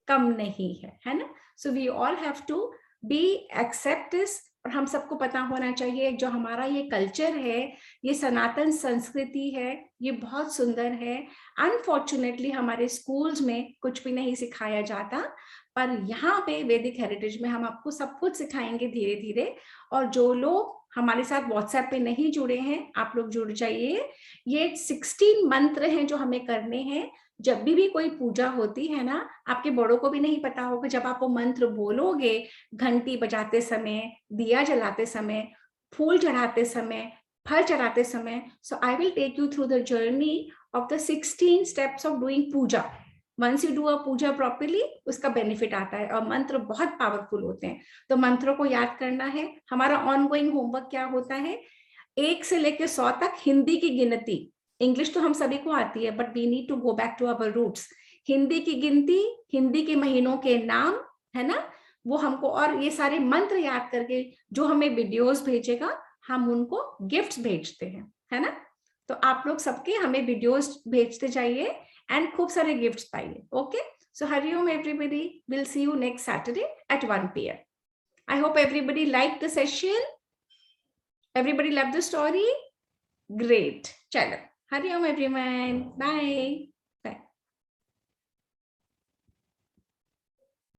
[SPEAKER 1] कम नहीं है ना। So we all have to be accept this. और हम सबको पता होना चाहिए जो हमारा ये कल्चर है, ये सनातन संस्कृति है, ये बहुत सुंदर है। अनफॉर्चुनेटली हमारे स्कूल्स में कुछ भी नहीं सिखाया जाता, पर यहाँ पे वैदिक हेरिटेज में हम आपको सब कुछ सिखाएंगे धीरे धीरे। और जो लोग हमारे साथ व्हाट्सएप पे नहीं जुड़े हैं, आप लोग जुड़ जाइए। ये 16 मंत्र हैं जो हमें करने हैं जब भी कोई पूजा होती है ना। आपके बड़ों को भी नहीं पता होगा, जब आप वो मंत्र बोलोगे घंटी बजाते समय, दिया जलाते समय, फूल चढ़ाते समय, फल चढ़ाते समय। So I will take you through the journey of the 16 steps of doing puja. Once you do a puja properly उसका बेनिफिट आता है, और मंत्र बहुत पावरफुल होते हैं। तो मंत्रों को याद करना है। हमारा ऑनगोइंग होमवर्क क्या होता है, 1 से लेकर 100 तक हिंदी की गिनती। इंग्लिश तो हम सभी को आती है, but we need to go back to our roots. Hindi की गिनती, हिंदी के महीनों के नाम, है ना, वो हमको, और ये सारे मंत्र याद करके जो हमें वीडियोस भेजेगा हम उनको गिफ्ट्स भेजते हैं, है ना। तो आप लोग सबके हमें वीडियोस भेजते जाइए एंड खूब सारे गिफ्ट्स पाइए। Okay, so Hariom everybody, will see you next Saturday at 1 PM. I hope everybody liked the session. Everybody loved the story. Great. Chalo. Hari Om everyone. Bye.